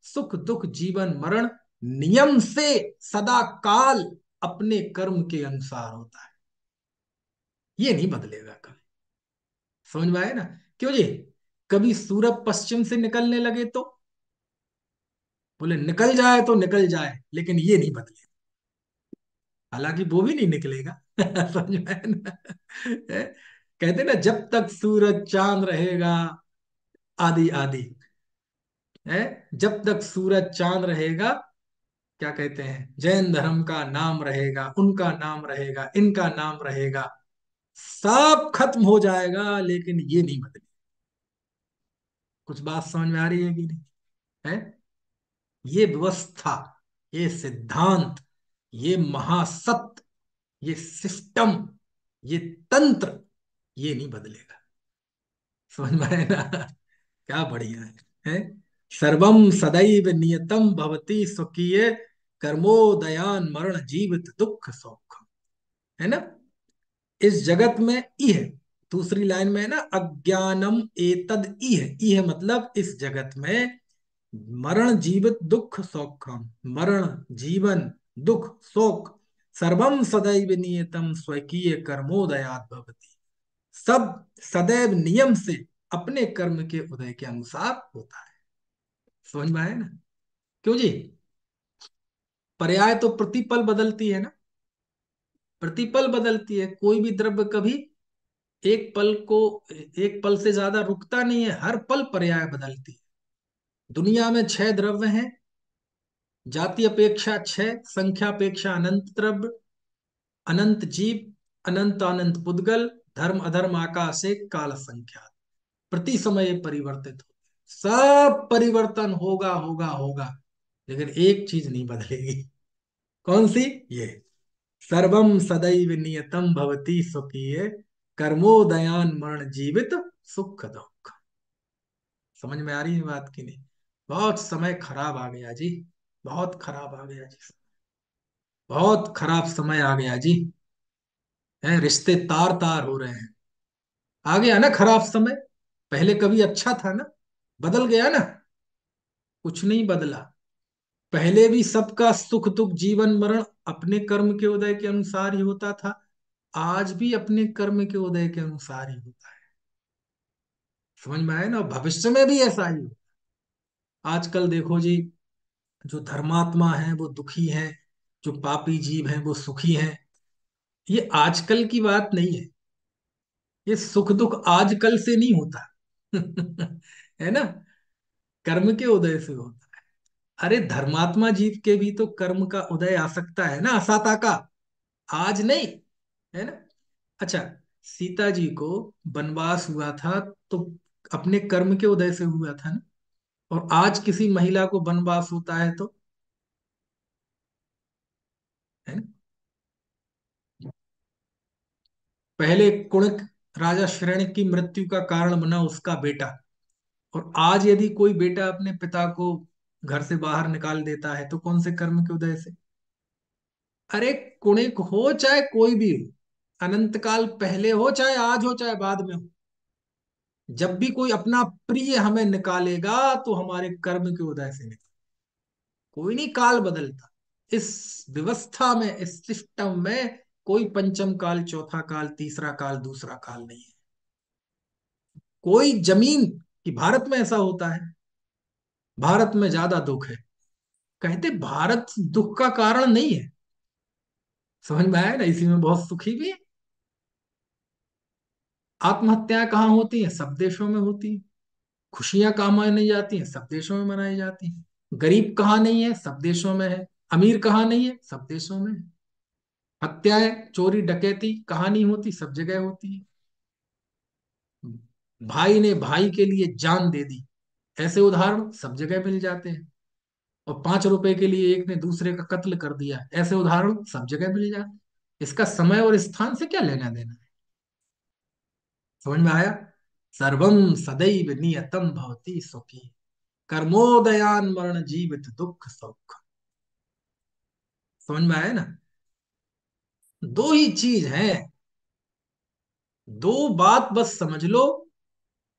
सुख दुख जीवन मरण नियम से सदा काल अपने कर्म के अनुसार होता है। ये नहीं बदलेगा कभी। समझ में आया ना? क्यों जी? कभी सूरज पश्चिम से निकलने लगे तो बोले निकल जाए तो निकल जाए, लेकिन ये नहीं बदले। हालांकि वो भी नहीं निकलेगा। समझ में आया ना? कहते ना, जब तक सूरज चांद रहेगा आदि आदि, है? जब तक सूरज चांद रहेगा, क्या कहते हैं, जैन धर्म का नाम रहेगा, उनका नाम रहेगा, इनका नाम रहेगा, सब खत्म हो जाएगा लेकिन ये नहीं बदले। कुछ बात समझ में आ रही है कि नहीं? है? ये व्यवस्था, ये सिद्धांत, ये महासत्य, ये सिस्टम, ये तंत्र, ये नहीं बदलेगा। समझ में आए ना? क्या बढ़िया है? सर्वम सदैव नियतम भवति स्वकीय कर्मोदयान मरण जीवित दुख सौख। है ना? इस जगत में इह, दूसरी लाइन में है ना, अज्ञानम एतद इह, इह मतलब इस जगत में मरण जीवित दुख सौखम, मरण जीवन दुख शोक सर्वम सदैव नियतम स्वकीय कर्मोदयात भवति। सब सदैव नियम से अपने कर्म के उदय के अनुसार होता है। समझ में आया ना? क्यों जी? पर्याय तो प्रतिपल बदलती है ना, प्रतिपल बदलती है। कोई भी द्रव्य कभी एक पल को, एक पल से ज्यादा रुकता नहीं है, हर पल पर्याय बदलती है। दुनिया में 6 द्रव्य हैं, जाति अपेक्षा 6, संख्या अपेक्षा अनंत द्रव्य, अनंत जीव, अनंत अनंत पुद्गल, धर्म अधर्म आकाशे काल संख्या। प्रति समय ये परिवर्तित होते हैं। सब परिवर्तन होगा होगा होगा, लेकिन एक चीज नहीं बदलेगी। कौन सी? ये सर्वम सदैव नियतम भवति स्वकीय कर्मोदयान मरण जीवित सुख दुख। समझ में आ रही है बात की नहीं? बहुत समय खराब आ गया जी, बहुत खराब आ गया जी, बहुत खराब समय आ गया जी। है, रिश्ते तार तार हो रहे हैं। आ गया ना खराब समय? पहले कभी अच्छा था ना? बदल गया ना? कुछ नहीं बदला। पहले भी सबका सुख दुख जीवन मरण अपने कर्म के उदय के अनुसार ही होता था, आज भी अपने कर्म के उदय के अनुसार ही होता है। समझ में आया ना? भविष्य में भी ऐसा ही हो। आजकल देखो जी, जो धर्मात्मा है वो दुखी है, जो पापी जीव हैं वो सुखी हैं। ये आजकल की बात नहीं है, ये सुख दुख आजकल से नहीं होता। है ना? कर्म के उदय से होता है। अरे धर्मात्मा जीव के भी तो कर्म का उदय आ सकता है ना, असाता का, आज नहीं। है ना? अच्छा, सीता जी को वनवास हुआ था तो अपने कर्म के उदय से हुआ था ना? और आज किसी महिला को वनवास होता है तो, है ना? पहले कुणक राजा श्रेण की मृत्यु का कारण बना उसका बेटा, और आज यदि कोई बेटा अपने पिता को घर से बाहर निकाल देता है तो कौन से कर्म के उदय से? अरे कुणिक हो चाहे कोई भी हो, अनंत काल पहले हो चाहे आज हो चाहे बाद में हो, जब भी कोई अपना प्रिय हमें निकालेगा तो हमारे कर्म के उदय से निकाल। कोई नहीं काल बदलता इस व्यवस्था में, इस सिस्टम में। कोई पंचम काल, चौथा काल, तीसरा काल, दूसरा काल नहीं है। कोई जमीन कि भारत में ऐसा होता है, भारत में ज्यादा दुख है, कहते भारत दुख का कारण नहीं है। समझ में आया ना, इसी में बहुत सुखी भी है। आत्महत्याएं कहाँ होती हैं? सब देशों में होती हैं। खुशियां कहाँ मनाई जाती हैं? सब देशों में मनाई जाती हैं। गरीब कहाँ नहीं है? सब देशों में है। अमीर कहाँ नहीं है? सब देशों में है। हत्याएं, चोरी डकैती कहाँ नहीं होती? सब जगह होती है। भाई ने भाई के लिए जान दे दी, ऐसे उदाहरण सब जगह मिल जाते हैं। और 5 रुपए के लिए एक ने दूसरे का कत्ल कर दिया, ऐसे उदाहरण सब जगह मिल जाते हैं। इसका समय और स्थान से क्या लेना देना है? समझ में आया? सर्वम सदैव नियतम भवति सुखी, कर्मोदयान मरण जीवित दुख सुख। समझ में आया ना? दो ही चीज है, दो बात बस समझ लो।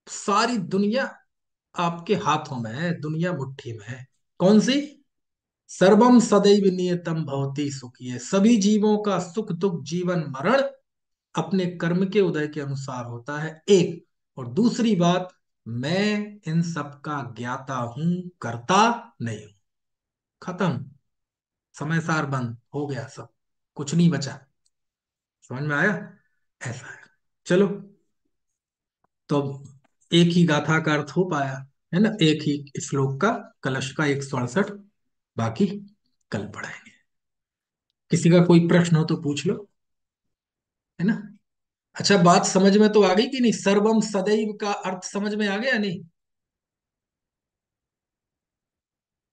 सारी दुनिया आपके हाथों में है, दुनिया मुट्ठी में है। कौन सी? सर्वम सदैव नियतम भवति सुखी है। सभी जीवों का सुख दुख जीवन मरण अपने कर्म के उदय के अनुसार होता है, एक। और दूसरी बात, मैं इन सब का ज्ञाता हूं, करता नहीं हूं। खत्म। समय सार बंद हो गया सब, कुछ नहीं बचा। समझ में आया? ऐसा है। चलो, तो अब एक ही गाथा का अर्थ हो पाया, है ना, एक ही श्लोक का, कलश का 168। बाकी कल पढ़ाएंगे। किसी का कोई प्रश्न हो तो पूछ लो, है ना। अच्छा, बात समझ में तो आ गई कि नहीं? सर्वम सदैव का अर्थ समझ में आ गया नहीं?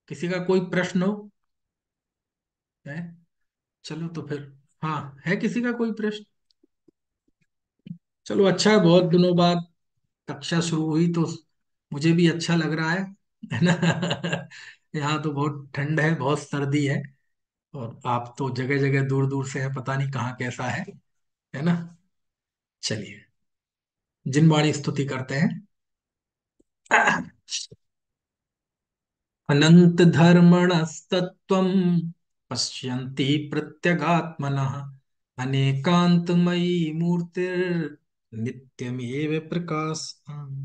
किसी का कोई प्रश्न हो? है? चलो तो फिर, हाँ, है किसी का कोई प्रश्न? चलो, अच्छा है, बहुत दिनों बाद कक्षा शुरू हुई तो मुझे भी अच्छा लग रहा है ना। यहाँ तो बहुत ठंड है, बहुत सर्दी है। और आप तो जगह जगह दूर दूर से हैं, पता नहीं कहाँ कैसा है ना। चलिए, जिनवाणी स्तुति करते हैं। अनंत धर्मणस्तत्त्वं पश्यन्ति प्रत्यगात्मनः, अनेकान्तमयी मूर्तिर्नित्यमेव प्रकाशम्।